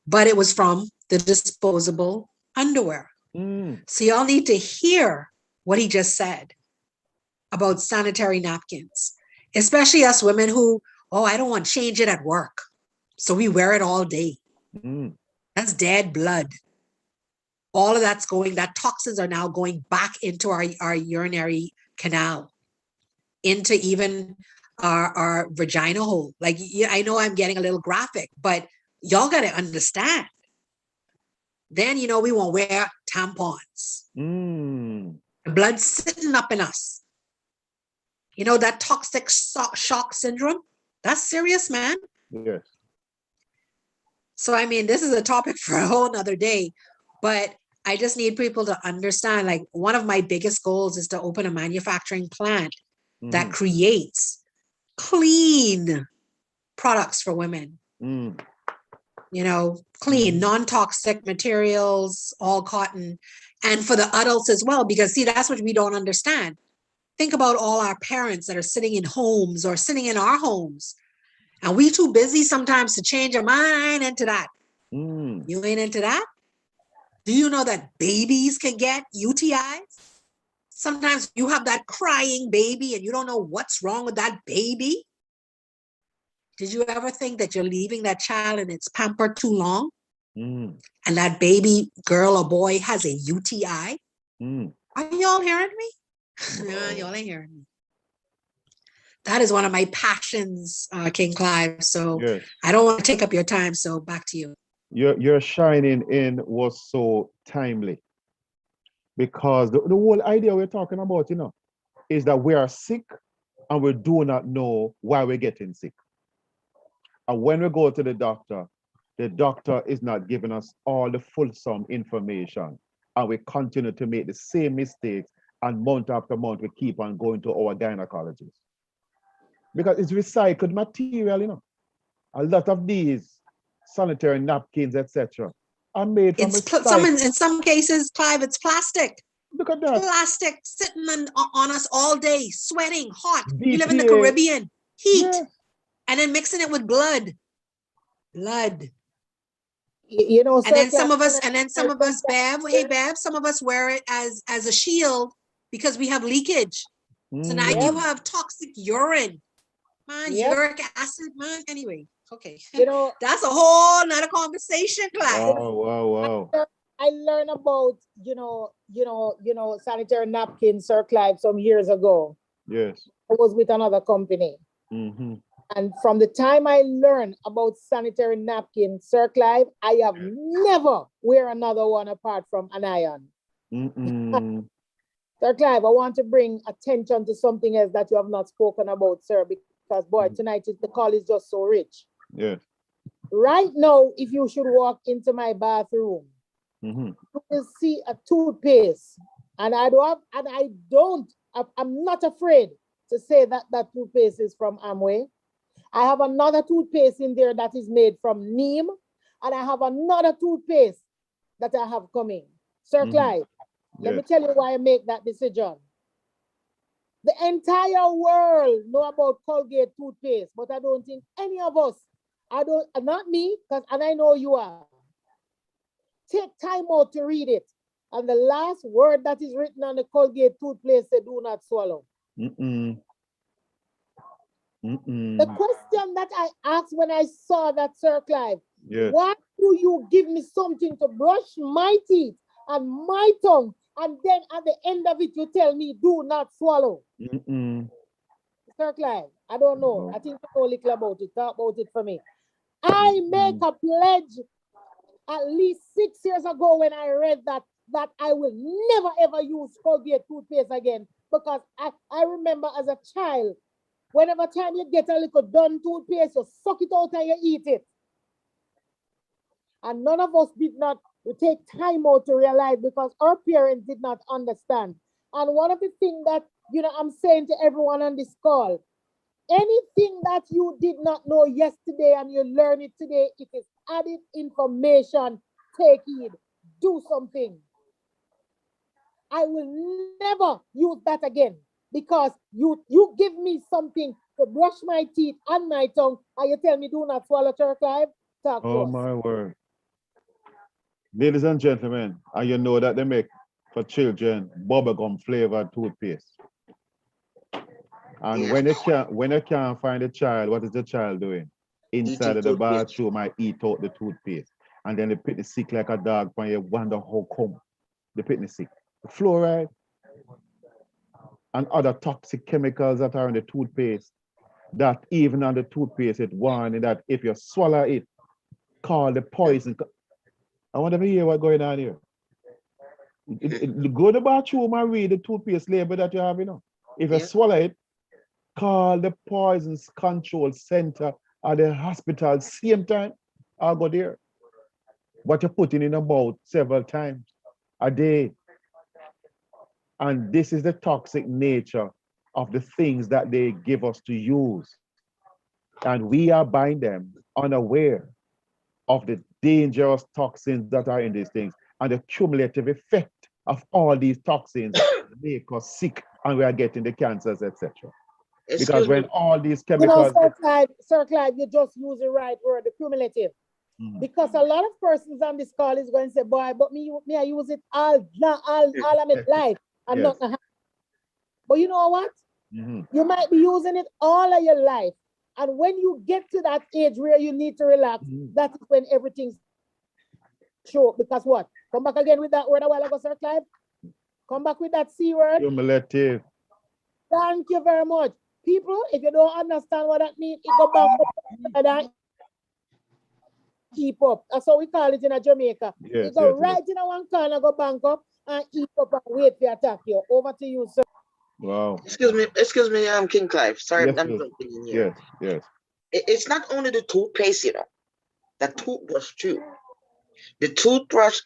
but it was from the disposable underwear. So y'all need to hear what he just said about sanitary napkins, especially us women who, oh, I don't want to change it at work. So we wear it all day. That's dead blood. All of that's going, that toxins are now going back into our urinary canal, into even our vagina hole. Like, I know I'm getting a little graphic, but y'all got to understand. Then, you know, we won't wear tampons. The blood's sitting up in us. You know, that toxic shock syndrome, that's serious, man. Yes. So, I mean, this is a topic for a whole nother day, but I just need people to understand, like, one of my biggest goals is to open a manufacturing plant that creates clean products for women. You know, clean, non-toxic materials, all cotton, and for the adults as well, because see, that's what we don't understand. Think about all our parents that are sitting in homes or sitting in our homes, and we too busy sometimes to change our mind into that. You ain't into that? Do you know that babies can get UTIs? Sometimes you have that crying baby and you don't know what's wrong with that baby. Did you ever think that you're leaving that child and it's pampered too long? And that baby girl or boy has a UTI? Are y'all hearing me? No, y'all ain't hearing me. That is one of my passions, King Clive. So yes. I don't want to take up your time. So back to you. Your shining in was so timely, because the whole idea we're talking about, you know, is that we are sick and we do not know why we're getting sick. And when we go to the doctor is not giving us all the fulsome information, and we continue to make the same mistakes, and month after month we keep on going to our gynecologist. Because it's recycled material, you know. A lot of these sanitary napkins, etc., are made from in some cases, Clive, it's plastic. Look at that. Plastic sitting on us all day, sweating, hot. We live in the Caribbean, heat, and then mixing it with blood. You know, and then some of us, Bev, hey Bev, some of us wear it as a shield because we have leakage. So now you have toxic urine, man, uric acid, man. Anyway, okay. You know, that's a whole nother conversation, Clive. Wow. I learned about, sanitary napkins, Sir Clive, some years ago. Yes. I was with another company. And from the time I learned about sanitary napkins, Sir Clive, I have never wear another one apart from an iron. Sir Clive, I want to bring attention to something else that you have not spoken about, sir, because boy, tonight the call is just so rich. Yes. Right now, if you should walk into my bathroom, you will see a toothpaste, and I'm not afraid to say that that toothpaste is from Amway. I have another toothpaste in there that is made from neem, and I have another toothpaste that I have coming. Sir Clive, let me tell you why I make that decision. The entire world know about Colgate toothpaste, but I don't think any of us, not me, and I know you are. Take time out to read it. And the last word that is written on the Colgate toothpaste says, do not swallow. The question that I asked when I saw that, Sir Clive, why do you give me something to brush my teeth and my tongue, and then at the end of it, you tell me, do not swallow? Sir Clive, I don't know. I think you know a little about it. Talk about it for me. I make a pledge at least 6 years ago when I read that that I will never ever use Colgate toothpaste again, because I remember as a child, whenever time you get a little done toothpaste, you suck it out and you eat it. And none of us did not take time out to realize, because our parents did not understand. And one of the things that, I'm saying to everyone on this call, anything that you did not know yesterday and you learn it today, it is added information. Take it, do something. I will never use that again, because you give me something to brush my teeth and my tongue, and you tell me do not swallow, Sir Clive. Talk Oh to us. my word. Ladies and gentlemen, and you know that they make for children bubblegum flavored toothpaste. And when they can't find a child, what is the child doing? Inside of the bathroom, I eat out the toothpaste. And then they put the sick like a dog, and you wonder how come they put the sick. Fluoride and other toxic chemicals that are in the toothpaste, that even on the toothpaste, it warning that if you swallow it, call the poison. I want to hear what's going on here. Go to the bathroom and read the toothpaste label that you have, If you swallow it, call the poisons control center at the hospital same time. I'll go there. What you're putting in your mouth several times a day. And this is the toxic nature of the things that they give us to use. And we are buying them unaware of the dangerous toxins that are in these things and the cumulative effect of all these toxins make us sick, and we are getting the cancers, etc. Because when all these chemicals... Sir Clive, you just use the right word, the cumulative. Because a lot of persons on this call is going to say, boy, but me I use it all of my life and not. But you know what? You might be using it all of your life. And when you get to that age where you need to relax, that is when everything's short. Because what? Come back again with that word a while ago, Sir Clive. Come back with that C word. Cumulative. Thank you very much. People, if you don't understand what that means, it go back up. Keep up. That's how we call it in Jamaica. You go right in one corner, go bank up and eat up and wait for attack you. Over to you, sir. Wow. Excuse me, King Clive. Sorry, I'm jumping in here. Yes. It's not only the toothpaste, the toothbrush too. The toothbrush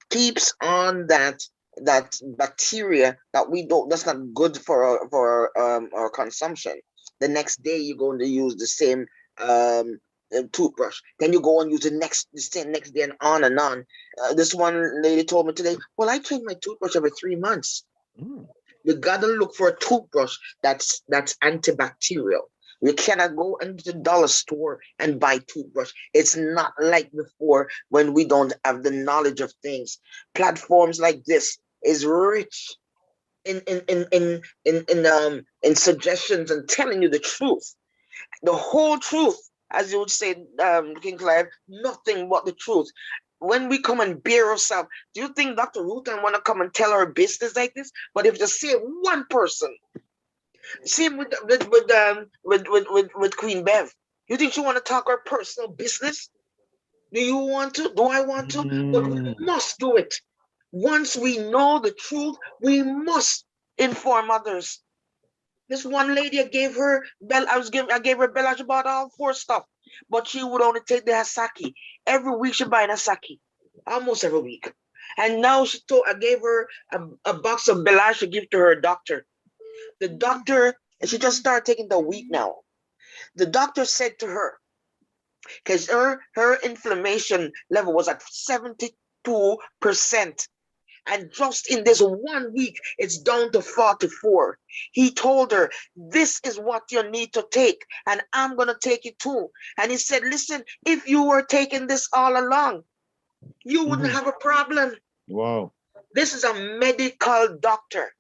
keeps on that bacteria that's not good for our consumption. The next day you're going to use the same toothbrush, then you go and use the next day and on and on. This one lady told me today, well, I change my toothbrush every 3 months. You gotta look for a toothbrush that's antibacterial. You cannot go into the dollar store and buy toothbrush. It's not like before when we don't have the knowledge of things. Platforms like this is rich in suggestions and telling you the truth, the whole truth, as you would say, King Clive, nothing but the truth. When we come and bear ourselves, do you think Dr. Ruth want to come and tell her business like this? But if you see one person, same with Queen Bev, you think she want to talk her personal business? Do you want to? Do I want to? But we must do it. Once we know the truth, we must inform others. This one lady, I gave her Bella. She bought all 4 stuff, but she would only take the Hasaki. Every week she buy an Hasaki, almost every week. And now I gave her a box of Bella to give to her doctor. The doctor, and she just started taking the week now. The doctor said to her, because her inflammation level was at 72%. And just in this 1 week, it's down to 44. He told her, this is what you need to take, and I'm going to take it too. And he said, listen, if you were taking this all along, you wouldn't have a problem. Wow. This is a medical doctor.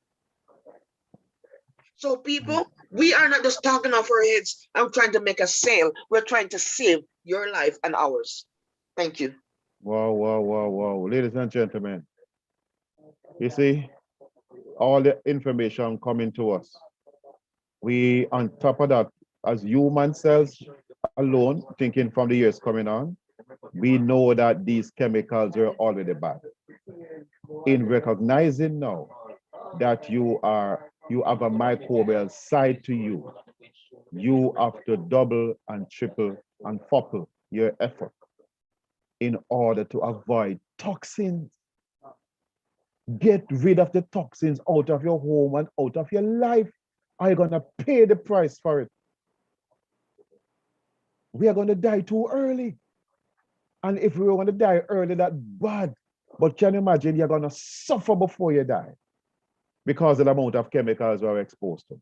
So people, we are not just talking off our heads and trying to make a sale. We're trying to save your life and ours. Thank you. Wow. Ladies and gentlemen, you see, all the information coming to us. We, on top of that, as human cells alone, thinking from the years coming on, we know that these chemicals are already bad. in recognizing now that you have a microbial side to you, you have to double and triple and quadruple your effort in order to avoid toxins. Get rid of the toxins out of your home and out of your life. Are you going to pay the price for it? We are going to die too early. And if we want to die early, that's bad. But can you imagine you're going to suffer before you die because of the amount of chemicals we're exposed to?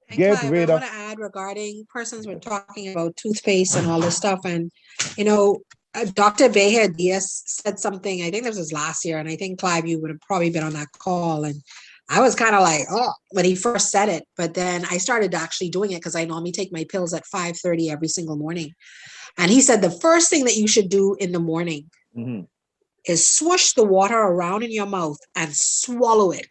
And Get Clive, rid I of. want to add regarding persons were talking about toothpaste and all this stuff. And, you know, Dr. Beher Diaz said something, I think this was last year. And I think, Clive, you would have probably been on that call. And I was kind of like, oh, when he first said it. But then I started actually doing it because I normally take my pills at 5:30 every single morning. And he said the first thing that you should do in the morning is swoosh the water around in your mouth and swallow it.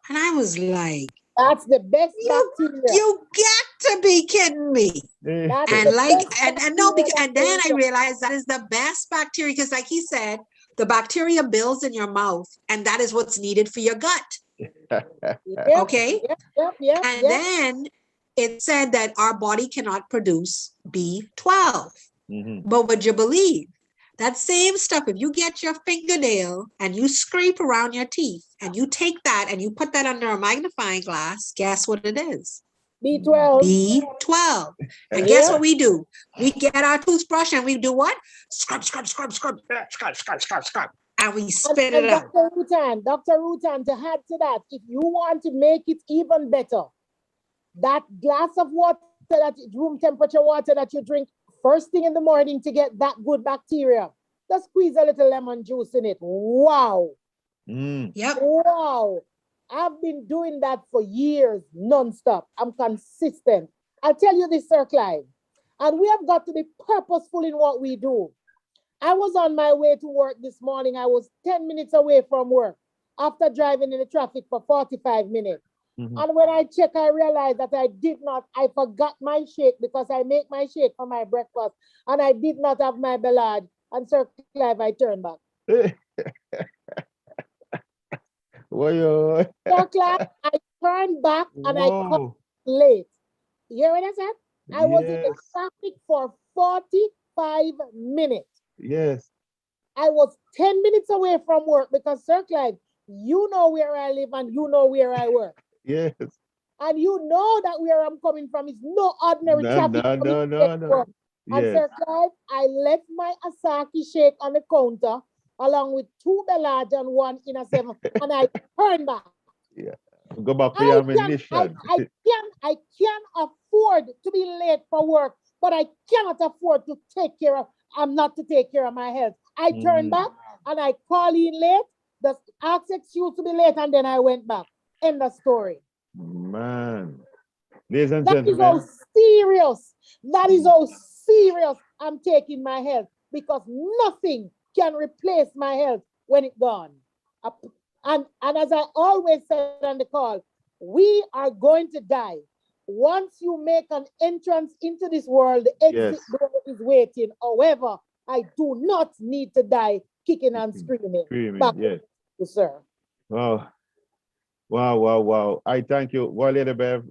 And I was like, That's the best bacteria. you got to be kidding me. That's And the like, best and no, because, bacteria and then I realized that is the best bacteria because like he said, the bacteria builds in your mouth and that is what's needed for your gut. Yep, Okay. Yep. And then it said that our body cannot produce B12. But would you believe that same stuff, if you get your fingernail and you scrape around your teeth and you take that and you put that under a magnifying glass, guess what it is? B12. B12. And guess what we do? We get our toothbrush and we do what? Scrub. And we spit it out. Dr. Rutan, to add to that, if you want to make it even better, that glass of water, that room temperature water that you drink first thing in the morning to get that good bacteria, just squeeze a little lemon juice in it. Wow. Yep. Wow. I've been doing that for years, non-stop. I'm consistent. I'll tell you this, Sir Clive, and we have got to be purposeful in what we do. I was on my way to work this morning. I was 10 minutes away from work after driving in the traffic for 45 minutes. And when I check, I realized that I forgot my shake because I make my shake for my breakfast and I did not have my Bellad. And Sir Clive, I turned back. Sir Clive, I turned back and I come late. You hear what I said? I was in the traffic for 45 minutes. Yes. I was 10 minutes away from work because, Sir Clive, you know where I live and you know where I work. Yes. And you know that where I'm coming from is no ordinary traffic. No. And Sir Clive, I left my Asaki shake on the counter along with 2 Bellad and 1 in a 7, and I turned back. Yeah. Go back to your ammunition. I can afford to be late for work, but I cannot afford to take care of my health. I turned back and I call in late, just asked excuse to be late, and then I went back. End of story. Man. Ladies and gentlemen. That is how serious I'm taking my health, because nothing can replace my health when it's gone. And as I always said on the call, we are going to die. Once you make an entrance into this world, the exit door is waiting. However, I do not need to die kicking and screaming. Yes. Sir. Wow. I thank you, Lady Bev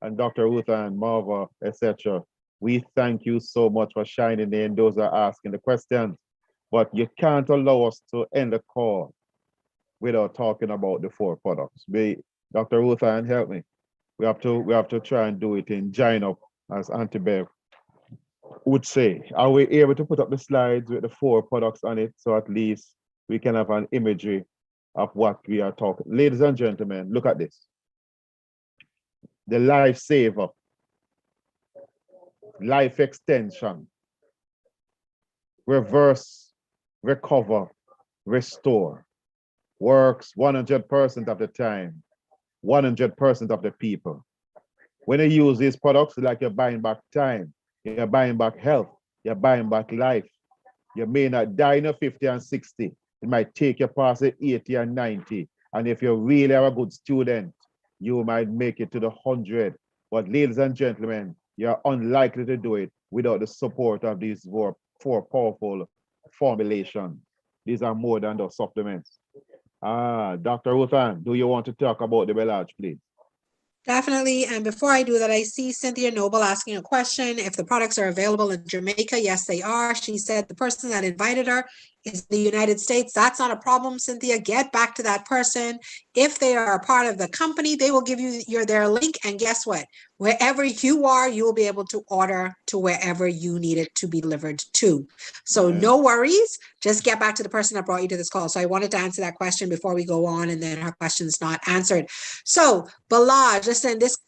and Dr. Ruth and Marva, etc. We thank you so much for shining in. Those are asking the questions. But you can't allow us to end the call without talking about the 4 products. Dr. Ruth, and help me. We have to try and do it in Gine Up, as Auntie Bev would say. Are we able to put up the slides with the 4 products on it, so at least we can have an imagery of what we are talking? Ladies and gentlemen, look at this. The Lifesaver, Life Extension, Reverse, Recover, Restore. Works 100% of the time, 100% of the people. When you use these products, it's like you're buying back time, you're buying back health, you're buying back life. You may not die in 50 and 60. It might take you past the 80 and 90. And if you really are a good student, you might make it to the 100. But ladies and gentlemen, you're unlikely to do it without the support of these 4 powerful formulations. These are more than those supplements. Dr. Ruthan, do you want to talk about the Belage, please? Definitely. And before I do that, I see Cynthia Noble asking a question. If the products are available in Jamaica, yes, they are. She said the person that invited her is the United States. That's not a problem, Cynthia. Get back to that person. If they are a part of the company, they will give you their link. And guess what? Wherever you are, you will be able to order to wherever you need it to be delivered to. So no worries. Just get back to the person that brought you to this call. So I wanted to answer that question before we go on, and then her question's not answered. So Belage, listen, this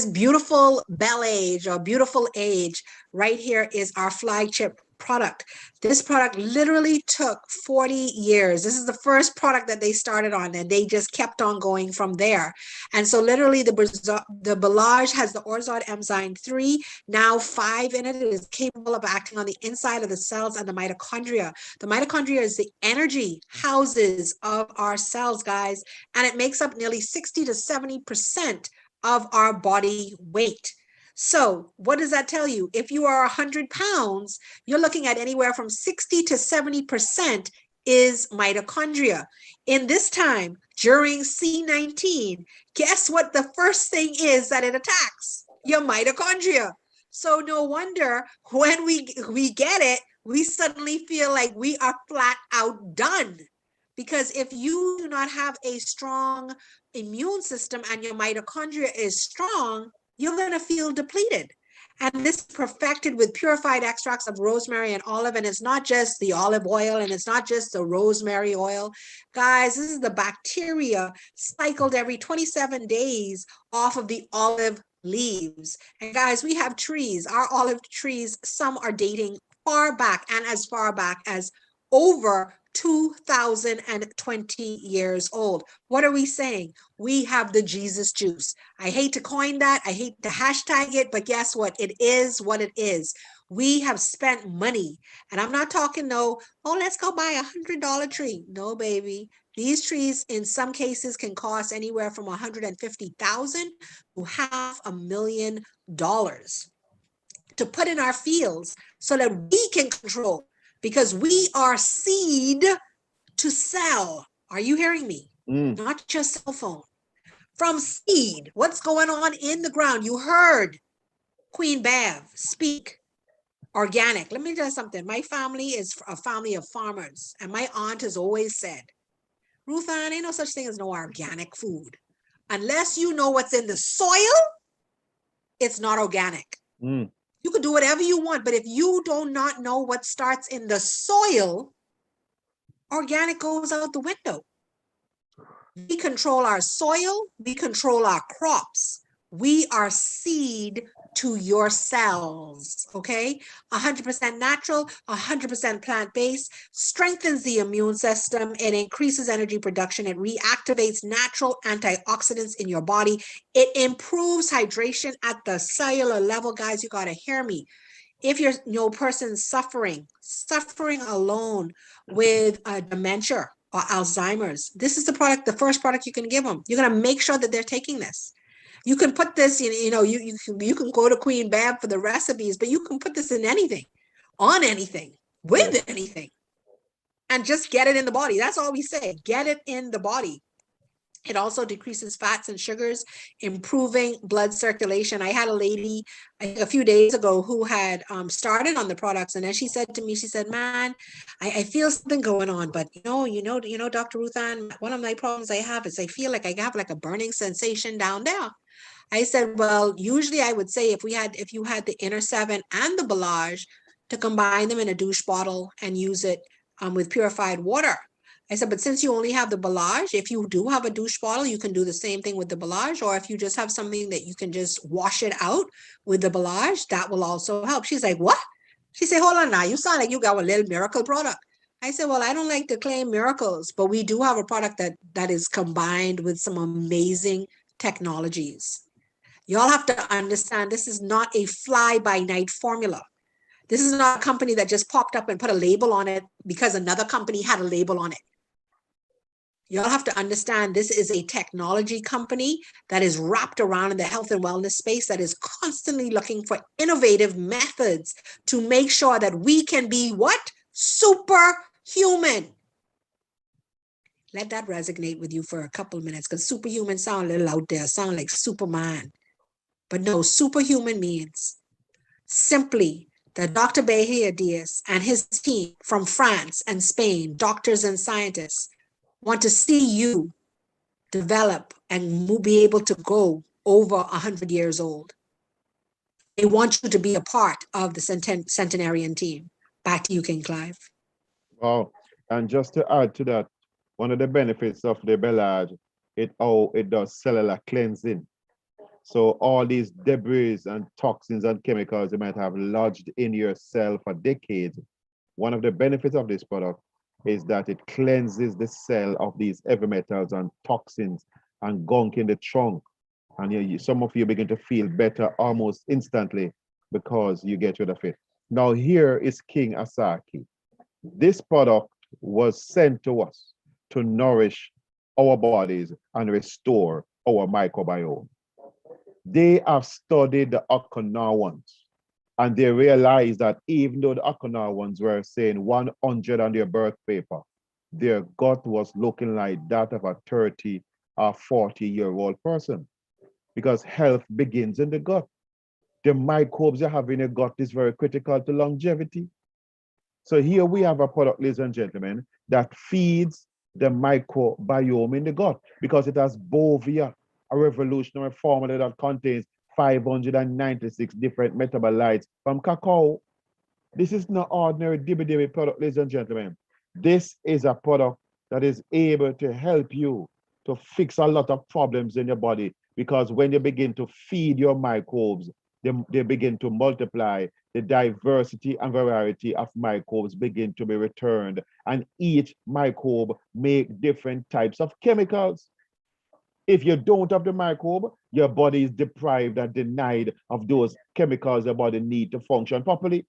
beautiful bel age or beautiful age right here is our flagship product. This product literally took 40 years. This is the first product that they started on, and they just kept on going from there. And so literally the Belage has the Orzod enzyme 3, now 5 in it. It is capable of acting on the inside of the cells and the mitochondria. The mitochondria is the energy houses of our cells, guys, and it makes up nearly 60 to 70% of our body weight. So what does that tell you? If you are 100 pounds, you're looking at anywhere from 60 to 70% is mitochondria. In this time, during C19, guess what the first thing is that it attacks? Your mitochondria. So no wonder when we get it, we suddenly feel like we are flat out done. Because if you do not have a strong immune system and your mitochondria is strong, you're going to feel depleted. And this is perfected with purified extracts of rosemary and olive. And it's not just the olive oil, and it's not just the rosemary oil. Guys, this is the bacteria cycled every 27 days off of the olive leaves. And guys, we have trees. Our olive trees, some are dating far back, and as far back as over 2020 years old. What are we saying? We have the Jesus juice. I hate to coin that. I hate to hashtag it, but guess what? It is what it is. We have spent money, and I'm not talking let's go buy $100 tree. No, baby. These trees in some cases can cost anywhere from $150,000 to $500,000 to put in our fields so that we can control. Because we are seed to sell. Are you hearing me? Not your cell phone. From seed, what's going on in the ground? You heard Queen Bev speak. Organic. Let me tell you something. My family is a family of farmers. And my aunt has always said, Ruth Ann, ain't no such thing as no organic food. Unless you know what's in the soil, it's not organic. You could do whatever you want, but if you do not know what starts in the soil, organic goes out the window. We control our soil. We control our crops. We are seed to your cells, okay? 100% natural, 100% plant-based, strengthens the immune system, it increases energy production, it reactivates natural antioxidants in your body, it improves hydration at the cellular level. Guys, you gotta hear me. If you're person suffering alone with dementia or Alzheimer's, this is the first product you can give them. You're gonna make sure that they're taking this. You can put this in, you can go to Queen Bev for the recipes, but you can put this in anything, on anything, with anything, and just get it in the body. That's all we say, get it in the body. It also decreases fats and sugars, improving blood circulation. I had a lady a few days ago who had started on the products, and then she said to me, she said, man, I feel something going on, but you know, Dr. Ruth Ann, one of my problems I have is I feel like I have like a burning sensation down there. I said, well, usually I would say if you had the Inner 7 and the Belage, to combine them in a douche bottle and use it with purified water. I said, but since you only have the Belage, if you do have a douche bottle, you can do the same thing with the Belage, or if you just have something that you can just wash it out with the Belage, that will also help. She's like, what? She said, hold on now, you sound like you got a little miracle product. I said, well, I don't like to claim miracles, but we do have a product that is combined with some amazing technologies. Y'all have to understand, this is not a fly-by-night formula. This is not a company that just popped up and put a label on it because another company had a label on it. Y'all have to understand, this is a technology company that is wrapped around in the health and wellness space, that is constantly looking for innovative methods to make sure that we can be what? Superhuman. Let that resonate with you for a couple minutes, because superhuman sound a little out there, sound like Superman. But no, superhuman means simply that Dr. Behir Diaz and his team from France and Spain, doctors and scientists, want to see you develop and be able to go over 100 years old. They want you to be a part of the centenarian team. Back to you, King Clive. Wow. And just to add to that, one of the benefits of the Bellage, it does cellular cleansing. So all these debris and toxins and chemicals you might have lodged in your cell for decades, one of the benefits of this product is that it cleanses the cell of these heavy metals and toxins and gunk in the trunk. And some of you begin to feel better almost instantly because you get rid of it. Now here is King Asaki. This product was sent to us to nourish our bodies and restore our microbiome. They have studied the Okanawans, and they realized that even though the Okanawans were saying 100 on their birth paper, their gut was looking like that of a 30 or 40-year-old person, because health begins in the gut. The microbes you have in your gut is very critical to longevity. So here we have a product, ladies and gentlemen, that feeds the microbiome in the gut, because it has Bovia, a revolutionary formula that contains 596 different metabolites from cacao. This is not ordinary dibby product, ladies and gentlemen. This is a product that is able to help you to fix a lot of problems in your body, because when you begin to feed your microbes, they begin to multiply. The diversity and variety of microbes begin to be returned, and each microbe make different types of chemicals. If you don't have the microbe, your body is deprived and denied of those chemicals your body needs to function properly.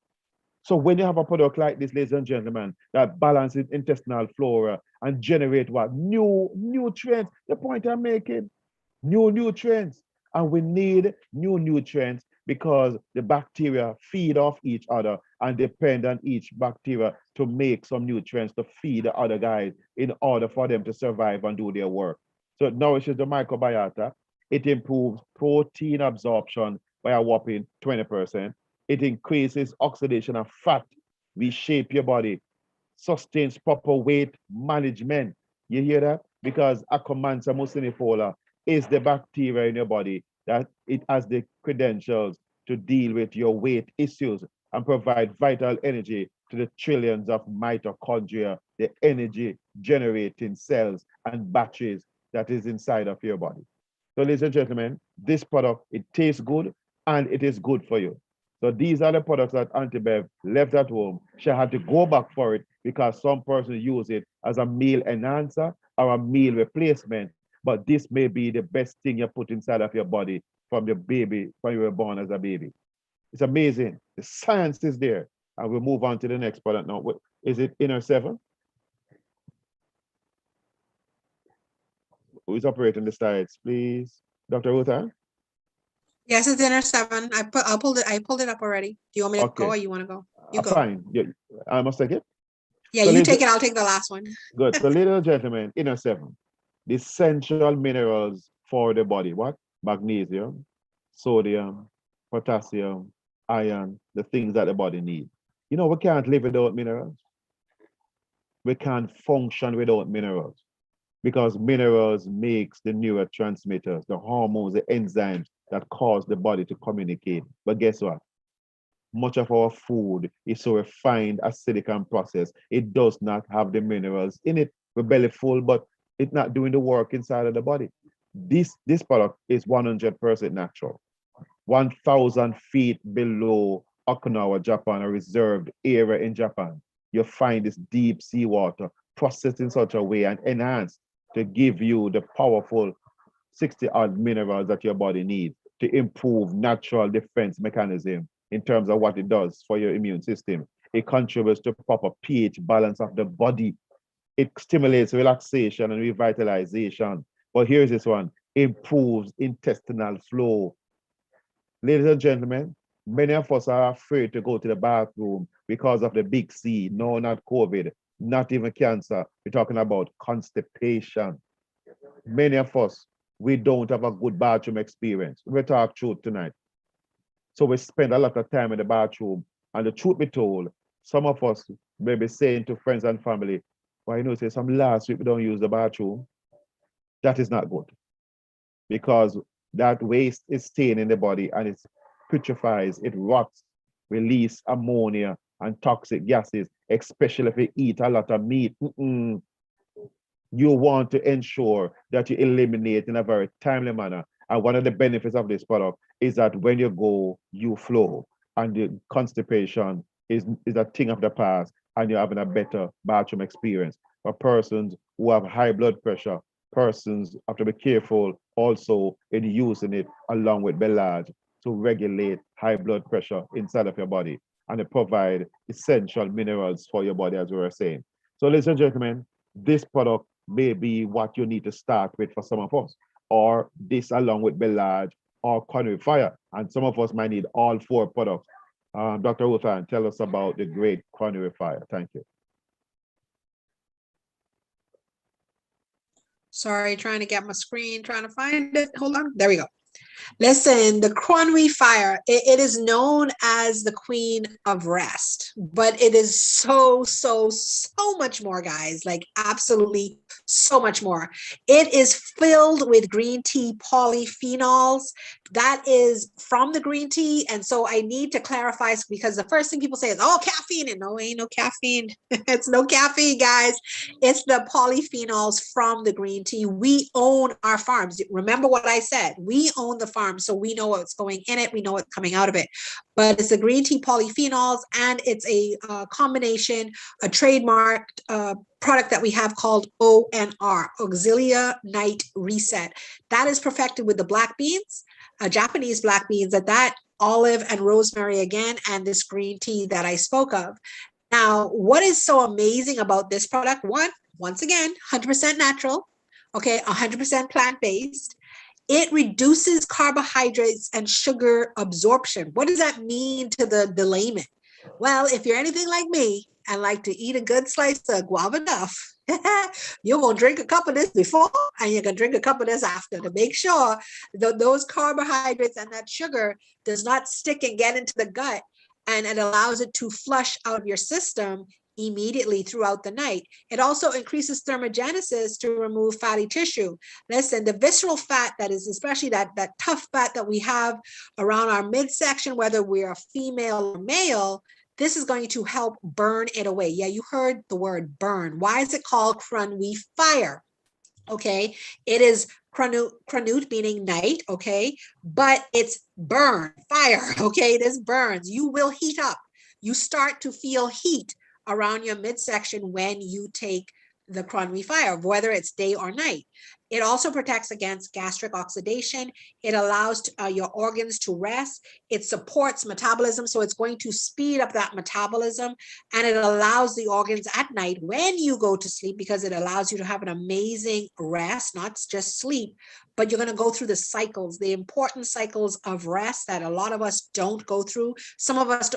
So when you have a product like this, ladies and gentlemen, that balances intestinal flora and generate what? New nutrients. The point I'm making, new nutrients. And we need new nutrients because the bacteria feed off each other and depend on each bacteria to make some nutrients to feed the other guys in order for them to survive and do their work. So it nourishes the microbiota. It improves protein absorption by a whopping 20%. It increases oxidation of fat, reshape your body, sustains proper weight management. You hear that? Because Akkermansia mucinifolia is the bacteria in your body that it has the credentials to deal with your weight issues and provide vital energy to the trillions of mitochondria, the energy generating cells and batteries that is inside of your body. So ladies and gentlemen, this product, it tastes good and it is good for you. So these are the products that Auntie Bev left at home. She had to go back for it because some person use it as a meal enhancer or a meal replacement. But this may be the best thing you put inside of your body from your baby, when you were born as a baby. It's amazing. The science is there. And we'll move on to the next product now. Is it Inner 7? Who is operating the slides, please? Dr. Ruta? Yes, it's Inner 7. I pulled it up already. Do you want me to go or you want to go? You go. Fine. Yeah, I must take it? Yeah, so you take it, I'll take the last one. Good. So ladies and gentlemen, Inner 7. The essential minerals for the body. What? Magnesium, sodium, potassium, iron, the things that the body needs. You know, we can't live without minerals. We can't function without minerals because minerals makes the neurotransmitters, the hormones, the enzymes that cause the body to communicate. But guess what? Much of our food is so refined, acidic, and processed. It does not have the minerals in it. We're belly full, but it's not doing the work inside of the body. This product is 100% natural. 1,000 feet below Okinawa, Japan, a reserved area in Japan, you find this deep sea water processed in such a way and enhanced to give you the powerful 60-odd minerals that your body needs to improve natural defense mechanism in terms of what it does for your immune system. It contributes to proper pH balance of the body. It stimulates relaxation and revitalization. But here's this one, improves intestinal flow. Ladies and gentlemen, many of us are afraid to go to the bathroom because of the big C. No, not COVID. not even cancer. We're talking about constipation. Many of us, we don't have a good bathroom experience. We'll talk truth tonight. So we spend a lot of time in the bathroom. And the truth be told, some of us may be saying to friends and family, well, you know, say some last week we don't use the bathroom. That is not good, because that waste is staying in the body and it putrefies, it rots, release ammonia and toxic gases, especially if you eat a lot of meat. You want to ensure that you eliminate in a very timely manner. And one of the benefits of this product is that when you go, you flow. And the constipation is a thing of the past, and you're having a better bathroom experience. For persons who have high blood pressure, persons have to be careful also in using it along with Belage to regulate high blood pressure inside of your body, and it provide essential minerals for your body, as we were saying. So ladies and gentlemen, this product may be what you need to start with for some of us, or this along with Belage or Conway Fire. And some of us might need all four products. Dr. Ruthan, tell us about the great Conway Fire. Thank you. Sorry, trying to get my screen, trying to find it. Hold on. There we go. Listen, the Conway Fire, it is known as the Queen of Rest, but it is so much more, guys, like absolutely so much more. It is filled with green tea polyphenols that is from the green tea. And so I need to clarify, because the first thing people say is, oh, caffeine. And no, ain't no caffeine. It's no caffeine, guys. It's the polyphenols from the green tea. We own our farms. Remember what I said. We own the farm, so we know what's going in it. We know what's coming out of it. But it's the green tea polyphenols, and it's a combination, a trademarked product that we have called ONR, Auxilia Night Reset. That is perfected with the black beans, Japanese black beans, that olive and rosemary again, and this green tea that I spoke of. Now, what is so amazing about this product? Once again, 100% natural, okay, 100% plant-based. It reduces carbohydrates and sugar absorption. What does that mean to the layman? Well, if you're anything like me and like to eat a good slice of guava duff, you're going to drink a cup of this before, and you're going to drink a cup of this after, to make sure that those carbohydrates and that sugar does not stick and get into the gut, and it allows it to flush out of your system immediately throughout the night. It also increases thermogenesis to remove fatty tissue. Listen, the visceral fat, that is especially that tough fat that we have around our midsection, whether we're a female or male, this is going to help burn it away. Yeah, you heard the word burn. Why is it called Conway Fire? Okay, it is Kranut meaning night, okay, but it's burn, fire, okay, this burns. You will heat up. You start to feel heat around your midsection when you take the Conway Fire, whether it's day or night. It also protects against gastric oxidation. It allows your organs to rest. It supports metabolism, so it's going to speed up that metabolism, and it allows the organs at night when you go to sleep, because it allows you to have an amazing rest, not just sleep, but you're going to go through the cycles, the important cycles of rest that a lot of us don't go through. Some of us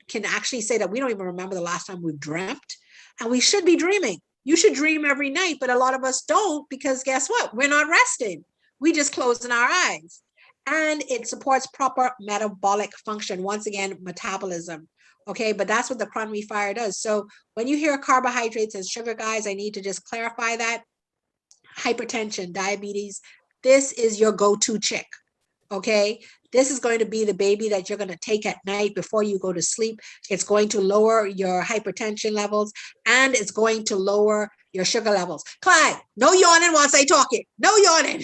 can actually say that we don't even remember the last time we've dreamt, and we should be dreaming. You should dream every night, but a lot of us don't, because guess what? We're not resting. We just closing our eyes. And it supports proper metabolic function. Once again, metabolism. Okay, but that's what the Conway Fire does. So when you hear carbohydrates and sugar, guys, I need to just clarify that. Hypertension, diabetes, this is your go-to chick. Okay, this is going to be the baby that you're going to take at night before you go to sleep. It's going to lower your hypertension levels, and it's going to lower your sugar levels. Clyde, no yawning whilst I talking. No yawning.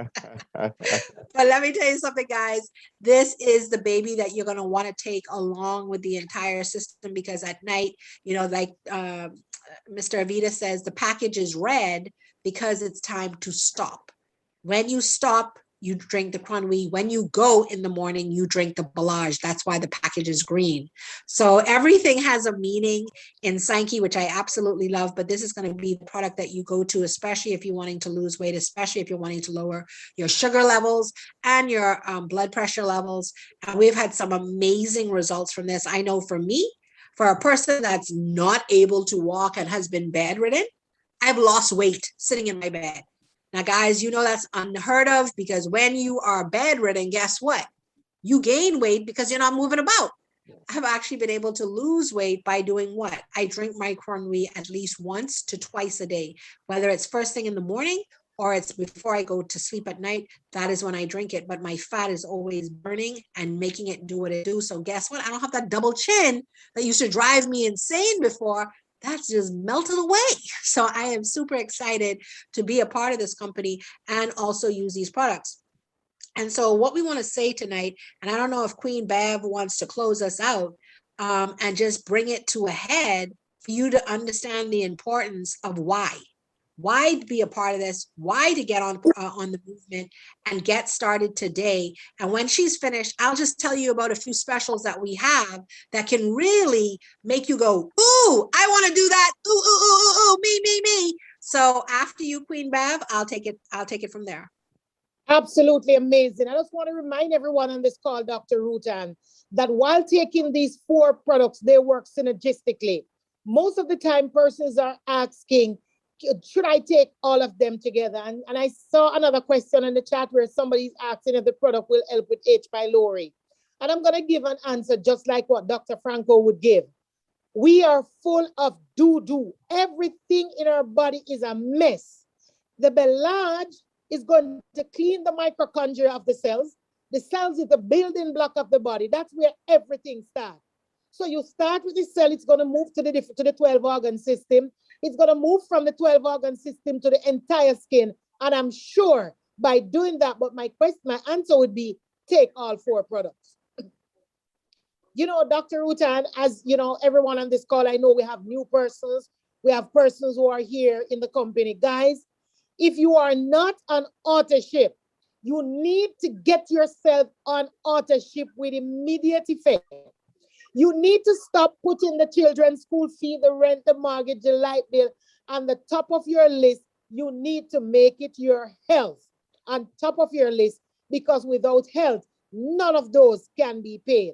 But let me tell you something, guys. This is the baby that you're going to want to take along with the entire system, because at night, you know, like Mr. Avita says, the package is red because it's time to stop. When you stop, you drink the Conway. When you go in the morning, you drink the Belage. That's why the package is green. So everything has a meaning in Sankey, which I absolutely love, but this is going to be the product that you go to, especially if you're wanting to lose weight, especially if you're wanting to lower your sugar levels and your blood pressure levels. And we've had some amazing results from this. I know for me, For a person that's not able to walk and has been bedridden, I've lost weight sitting in my bed. Now, guys, you know that's unheard of, because when you are bedridden, guess what? You gain weight because you're not moving about. I've actually been able to lose weight by doing what? I drink Microbiome at least once to twice a day, whether it's first thing in the morning or it's before I go to sleep at night. That is when I drink it, but my fat is always burning and making it do what it do. So guess what? I don't have that double chin that used to drive me insane before. That's just melted away. So I am super excited to be a part of this company and also use these products. And so what we want to say tonight, and I don't know if Queen Bev wants to close us out and just bring it to a head for you to understand the importance of why to be a part of this, why to get on the movement and get started today. And when she's finished, I'll just tell you about a few specials that we have that can really make you go, ooh, I want to do that. Ooh, ooh, ooh, ooh, me. So after you, Queen Bev, I'll take it from there. Absolutely amazing. I just want to remind everyone on this call, Dr. Rutan, that while taking these 4 products, they work synergistically. Most of the time, persons are asking, should I take all of them together? And I saw another question in the chat where somebody's asking if the product will help with H. pylori. And I'm going to give an answer just like what Dr. Franco would give. We are full of doo-doo. Everything in our body is a mess. The belage is going to clean the mitochondria of the cells. The cells is the building block of the body. That's where everything starts. So you start with the cell, it's going to move to the 12 organ system. It's going to move from the 12 organ system to the entire skin. And I'm sure by doing that, but my answer would be take all 4 products. You know, Dr. Rutan, as you know, everyone on this call, I know we have new persons. We have persons who are here in the company. Guys, if you are not on auto-ship, you need to get yourself on auto-ship with immediate effect. You need to stop putting the children's school fee, the rent, the mortgage, the light bill on the top of your list. You need to make it your health on top of your list, because without health, none of those can be paid.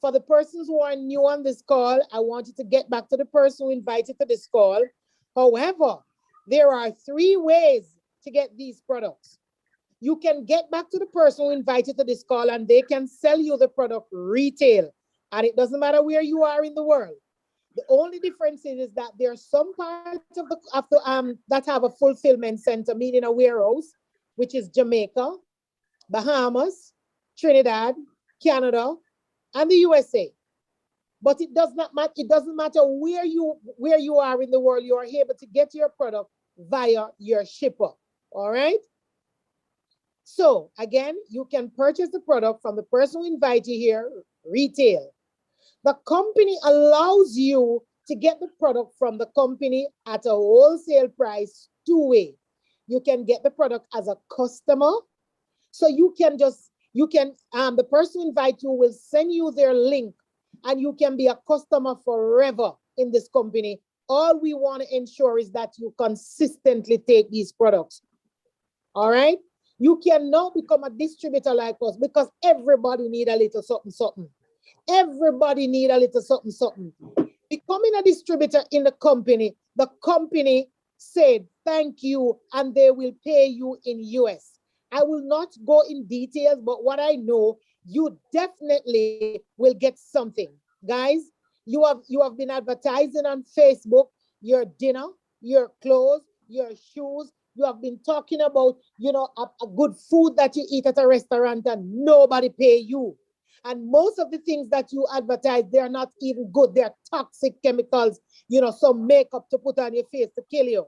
For the persons who are new on this call, I want you to get back to the person who invited to this call. However, there are 3 ways to get these products. You can get back to the person who invited to this call and they can sell you the product retail. And it doesn't matter where you are in the world. The only difference is that there are some parts of that have a fulfillment center, meaning a warehouse, which is Jamaica, Bahamas, Trinidad, Canada, and the USA. But it does not matter. It doesn't matter where you are in the world. You are able to get your product via your shipper. All right. So again, you can purchase the product from the person who invited you here, retail. The company allows you to get the product from the company at a wholesale price 2 ways. You can get the product as a customer. So the person who invites you will send you their link and you can be a customer forever in this company. All we want to ensure is that you consistently take these products. All right. You can now become a distributor like us, because everybody need a little something. Everybody need a little something. Becoming a distributor in the company said thank you and they will pay you in US. I will not go in details, but what I know, you definitely will get something. Guys, you have been advertising on Facebook, your dinner, your clothes, your shoes. You have been talking about, a good food that you eat at a restaurant and nobody pay you. And most of the things that you advertise, they're not even good. They're toxic chemicals, some makeup to put on your face to kill you.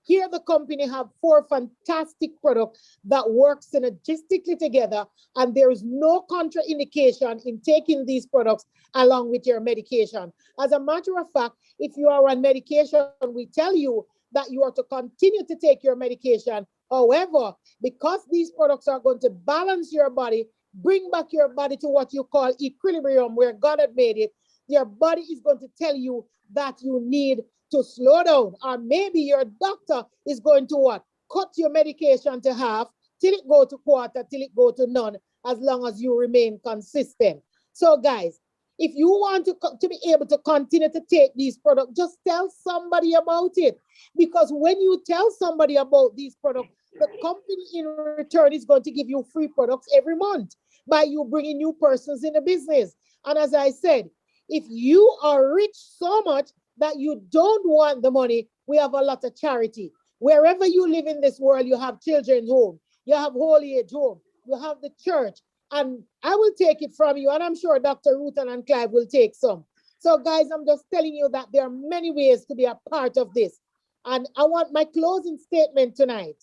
Here, the company have 4 fantastic products that work synergistically together, and there is no contraindication in taking these products along with your medication. As a matter of fact, if you are on medication, we tell you that you are to continue to take your medication. However, because these products are going to balance your body, bring back your body to what you call equilibrium, where God had made it, your body is going to tell you that you need to slow down, or maybe your doctor is going to what? Cut your medication to half till it go to quarter, till it go to none, as long as you remain consistent. So guys, If you want to be able to continue to take these products, just tell somebody about it. Because when you tell somebody about these products, the company in return is going to give you free products every month by you bringing new persons in the business. And as I said, if you are rich so much that you don't want the money, we have a lot of charity. Wherever you live in this world, you have children's home, you have holy age home, you have the church, and I will take it from you, and I'm sure Dr. Rutan and Clive will take some. So guys, I'm just telling you that there are many ways to be a part of this. And I want my closing statement tonight.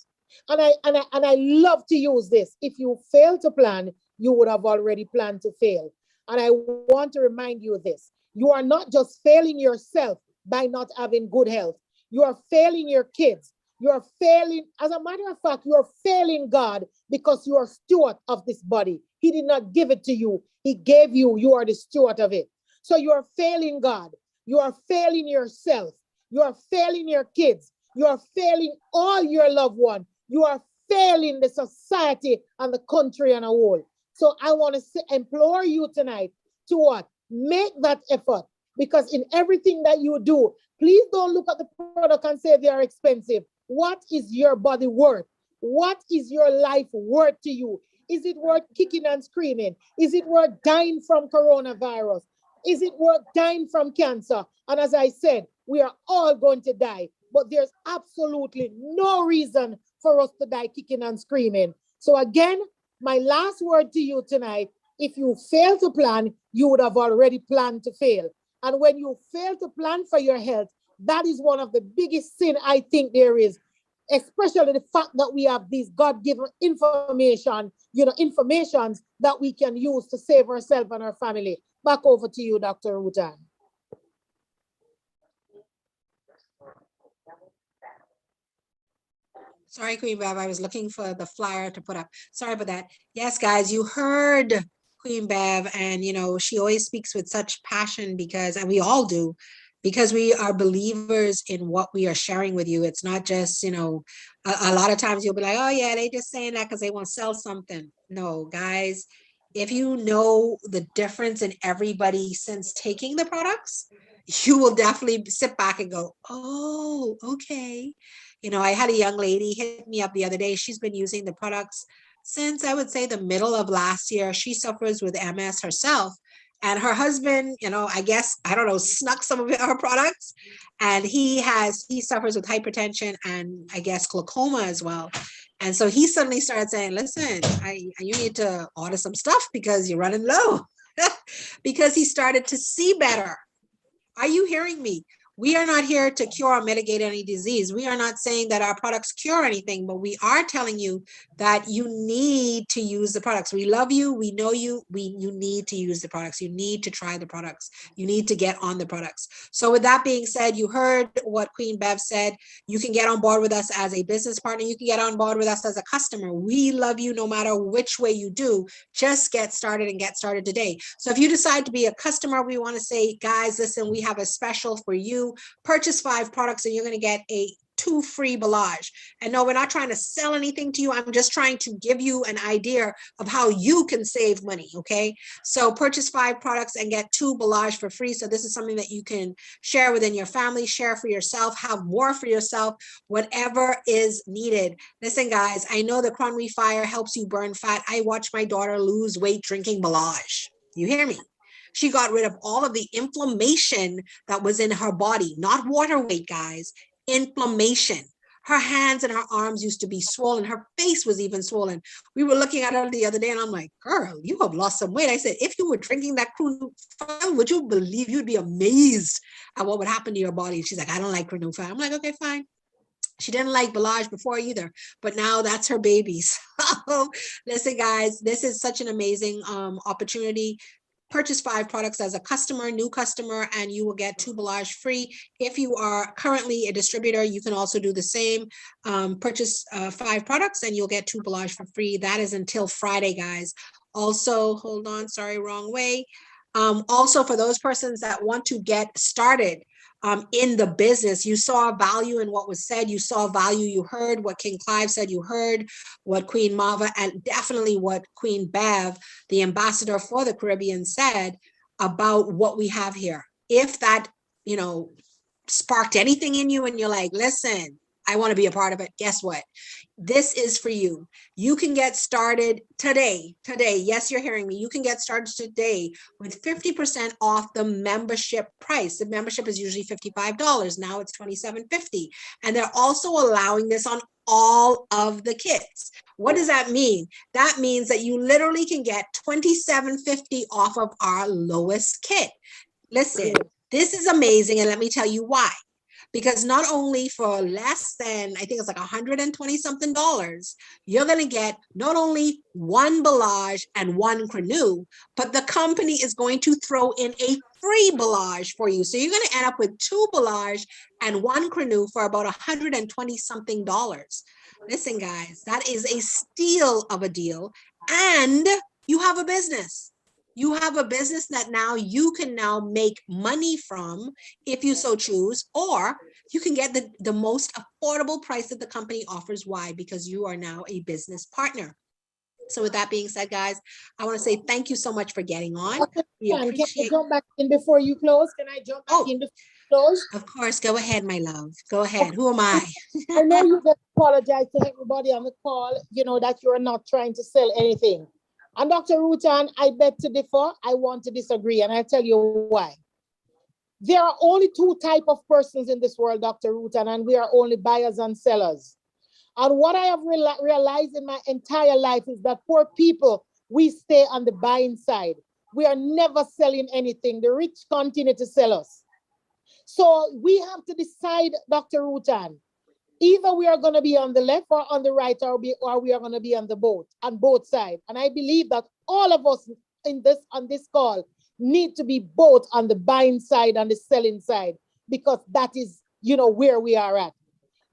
And I love to use this. If you fail to plan, you would have already planned to fail. And I want to remind you of this. You are not just failing yourself by not having good health. You are failing your kids. You are failing, as a matter of fact, you are failing God because you are steward of this body. He did not give it to you. He gave you. You are the steward of it. So you are failing God. You are failing yourself. You are failing your kids. You are failing all your loved ones. You are failing the society and the country on a whole. So I want to implore you tonight to what? Make that effort. Because in everything that you do, please don't look at the product and say they are expensive. What is your body worth? What is your life worth to you? Is it worth kicking and screaming? Is it worth dying from coronavirus? Is it worth dying from cancer? And as I said, we are all going to die, but there's absolutely no reason for us to die kicking and screaming. So again, my last word to you tonight, if you fail to plan, you would have already planned to fail. And when you fail to plan for your health, that is one of the biggest sin I think there is, especially the fact that we have these God-given informations that we can use to save ourselves and our family. Back over to you, Dr. Rutan. Sorry, Queen Bev, I was looking for the flyer to put up. Sorry about that. Yes, guys, you heard Queen Bev, and she always speaks with such passion and we all do, because we are believers in what we are sharing with you. It's not just, a lot of times you'll be like, oh yeah, they just saying that because they want to sell something. No, guys, if you know the difference in everybody since taking the products, you will definitely sit back and go, oh, okay. I had a young lady hit me up the other day. She's been using the products since, I would say, the middle of last year. She suffers with MS herself. And her husband, I guess, I don't know, snuck some of her products. And he suffers with hypertension and I guess glaucoma as well. And so he suddenly started saying, listen, you need to order some stuff because you're running low. Because he started to see better. Are you hearing me? We are not here to cure or mitigate any disease. We are not saying that our products cure anything, but we are telling you that you need to use the products. We love you. We know you. You need to use the products. You need to try the products. You need to get on the products. So with that being said, you heard what Queen Bev said. You can get on board with us as a business partner. You can get on board with us as a customer. We love you no matter which way you do. Just get started and get started today. So if you decide to be a customer, we want to say, guys, listen, we have a special for you. Purchase 5 products and you're going to get 2 free Balage. And no, we're not trying to sell anything to you. I'm just trying to give you an idea of how you can save money. Okay. So purchase 5 products and get 2 Balage for free. So this is something that you can share within your family, share for yourself, have more for yourself, whatever is needed. Listen, guys, I know the Cronwy Fire helps you burn fat. I watch my daughter lose weight drinking Balage. You hear me? She got rid of all of the inflammation that was in her body, not water weight, guys, inflammation. Her hands and her arms used to be swollen. Her face was even swollen. We were looking at her the other day and I'm like, girl, you have lost some weight. I said, if you were drinking that Cronwy, would you believe, you'd be amazed at what would happen to your body? She's like, I don't like Cronwy. I'm like, okay, fine. She didn't like Balage before either, but now that's her baby. So listen, guys, this is such an amazing opportunity. Purchase 5 products as a customer, new customer, and you will get 2 Balage free. If you are currently a distributor, you can also do the same. Purchase 5 products and you'll get 2 Balage for free. That is until Friday, guys. Also, hold on, sorry, wrong way. Also, for those persons that want to get started in the business, you saw value in what was said, you saw value, you heard what King Clive said, you heard what Queen Mava, and definitely what Queen Bev, the ambassador for the Caribbean, said. about what we have here. If that, sparked anything in you and you're like, listen, I want to be a part of it, guess what? This is for you. You can get started today. Yes, you're hearing me. You can get started today with 50% off the membership price. The membership is usually $55. Now it's $27.50. And they're also allowing this on all of the kits. What does that mean? That means that you literally can get $27.50 off of our lowest kit. Listen, this is amazing. And let me tell you why. Because not only for less than, I think it's like $120 something, you're going to get not only one Balage and one Canoe, but the company is going to throw in a free Balage for you. So you're going to end up with two Balage and one Canoe for about $120 something. Listen, guys, that is a steal of a deal. And you have a business. You have a business that now you can now make money from if you so choose, or you can get the most affordable price that the company offers. Why? Because you are now a business partner. So with that being said, guys, I want to say thank you so much for getting on. We appreciate. Can I jump back in before you close? Can I jump back in before you close? Of course. Go ahead, my love. Go ahead. Okay. Who am I? I know you just apologize to everybody on the call, that you are not trying to sell anything. And Dr. Rutan, I beg to differ. I want to disagree, and I'll tell you why. There are only two types of persons in this world, Dr. Rutan, and we are only buyers and sellers. And what I have realized in my entire life is that poor people, we stay on the buying side. We are never selling anything. The rich continue to sell us. So we have to decide, Dr. Rutan, either we are going to be on the left or on the right, or we are going to be on both sides. And I believe that all of us on this call need to be both on the buying side and the selling side, because that is, where we are at.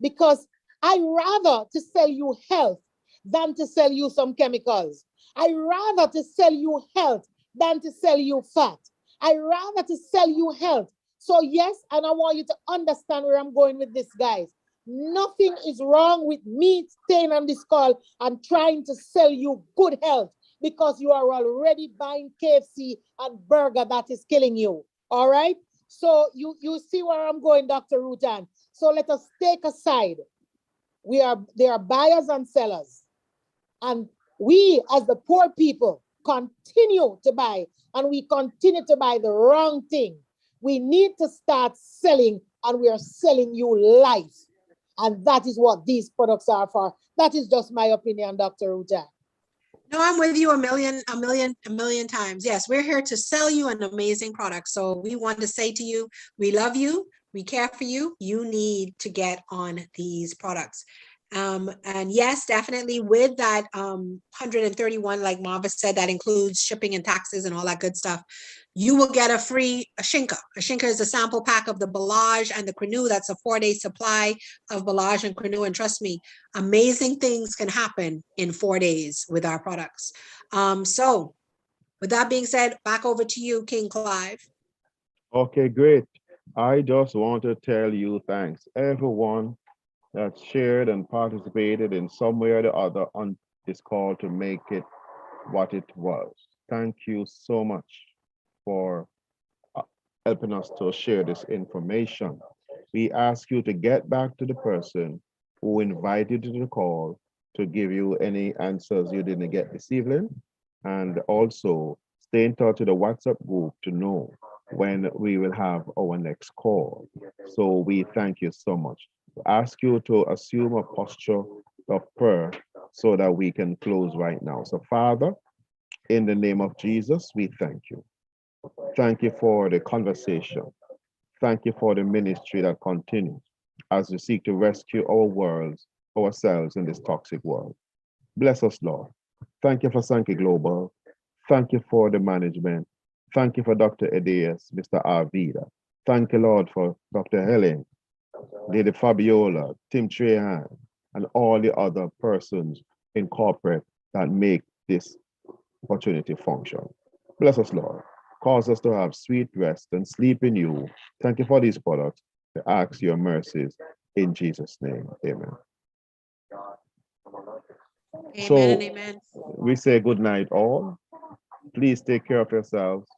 Because I rather to sell you health than to sell you some chemicals. I rather to sell you health than to sell you fat. I rather to sell you health. So yes, and I want you to understand where I'm going with this, guys. Nothing is wrong with me staying on this call and trying to sell you good health, because you are already buying KFC and burger that is killing you. All right. So you see where I'm going, Dr. Rutan. So let us take aside. There are buyers and sellers. And we, as the poor people, continue to buy, and we continue to buy the wrong thing. We need to start selling, and we are selling you life. And that is what these products are for. That is just my opinion, Dr. Rutan. No, I'm with you a million times. Yes, we're here to sell you an amazing product. So we want to say to you, we love you, we care for you. You need to get on these products. And yes, definitely with that 131, like Marva said, that includes shipping and taxes and all that good stuff. You will get a free Shinka. A Shinka is a sample pack of the Balage and the Canoe. That's a 4-day supply of Balage and Canoe. And trust me, amazing things can happen in 4 days with our products. So with that being said, back over to you, King Clive. Okay, great. I just want to tell you thanks, everyone that shared and participated in some way or the other on this call to make it what it was. Thank you so much for helping us to share this information. We ask you to get back to the person who invited you to the call to give you any answers you didn't get this evening, and also stay in touch with the WhatsApp group to know when we will have our next call. So we thank you so much. We ask you to assume a posture of prayer so that we can close right now. So Father, in the name of Jesus, we thank you. Thank you for the conversation. Thank you for the ministry that continues as we seek to rescue ourselves in this toxic world. Bless us, Lord. Thank you for Sankey Global. Thank you for the management. Thank you for Dr. Edeas, Mr. Arvida. Thank you, Lord, for Dr. Helen, Lady Fabiola, Tim Trahan, and all the other persons in corporate that make this opportunity function. Bless us, Lord. Cause us to have sweet rest and sleep in you. Thank you for these products. We ask your mercies in Jesus' name. Amen. Amen so and amen. We say good night, all. Please take care of yourselves.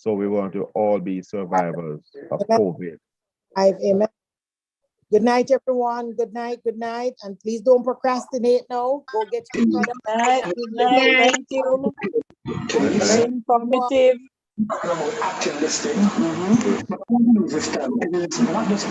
So we want to all be survivors of Amen. COVID. Amen. Good night, everyone. Good night. Good night. And please don't procrastinate now. Go get your Good night. Good night. Thank you. Very informative.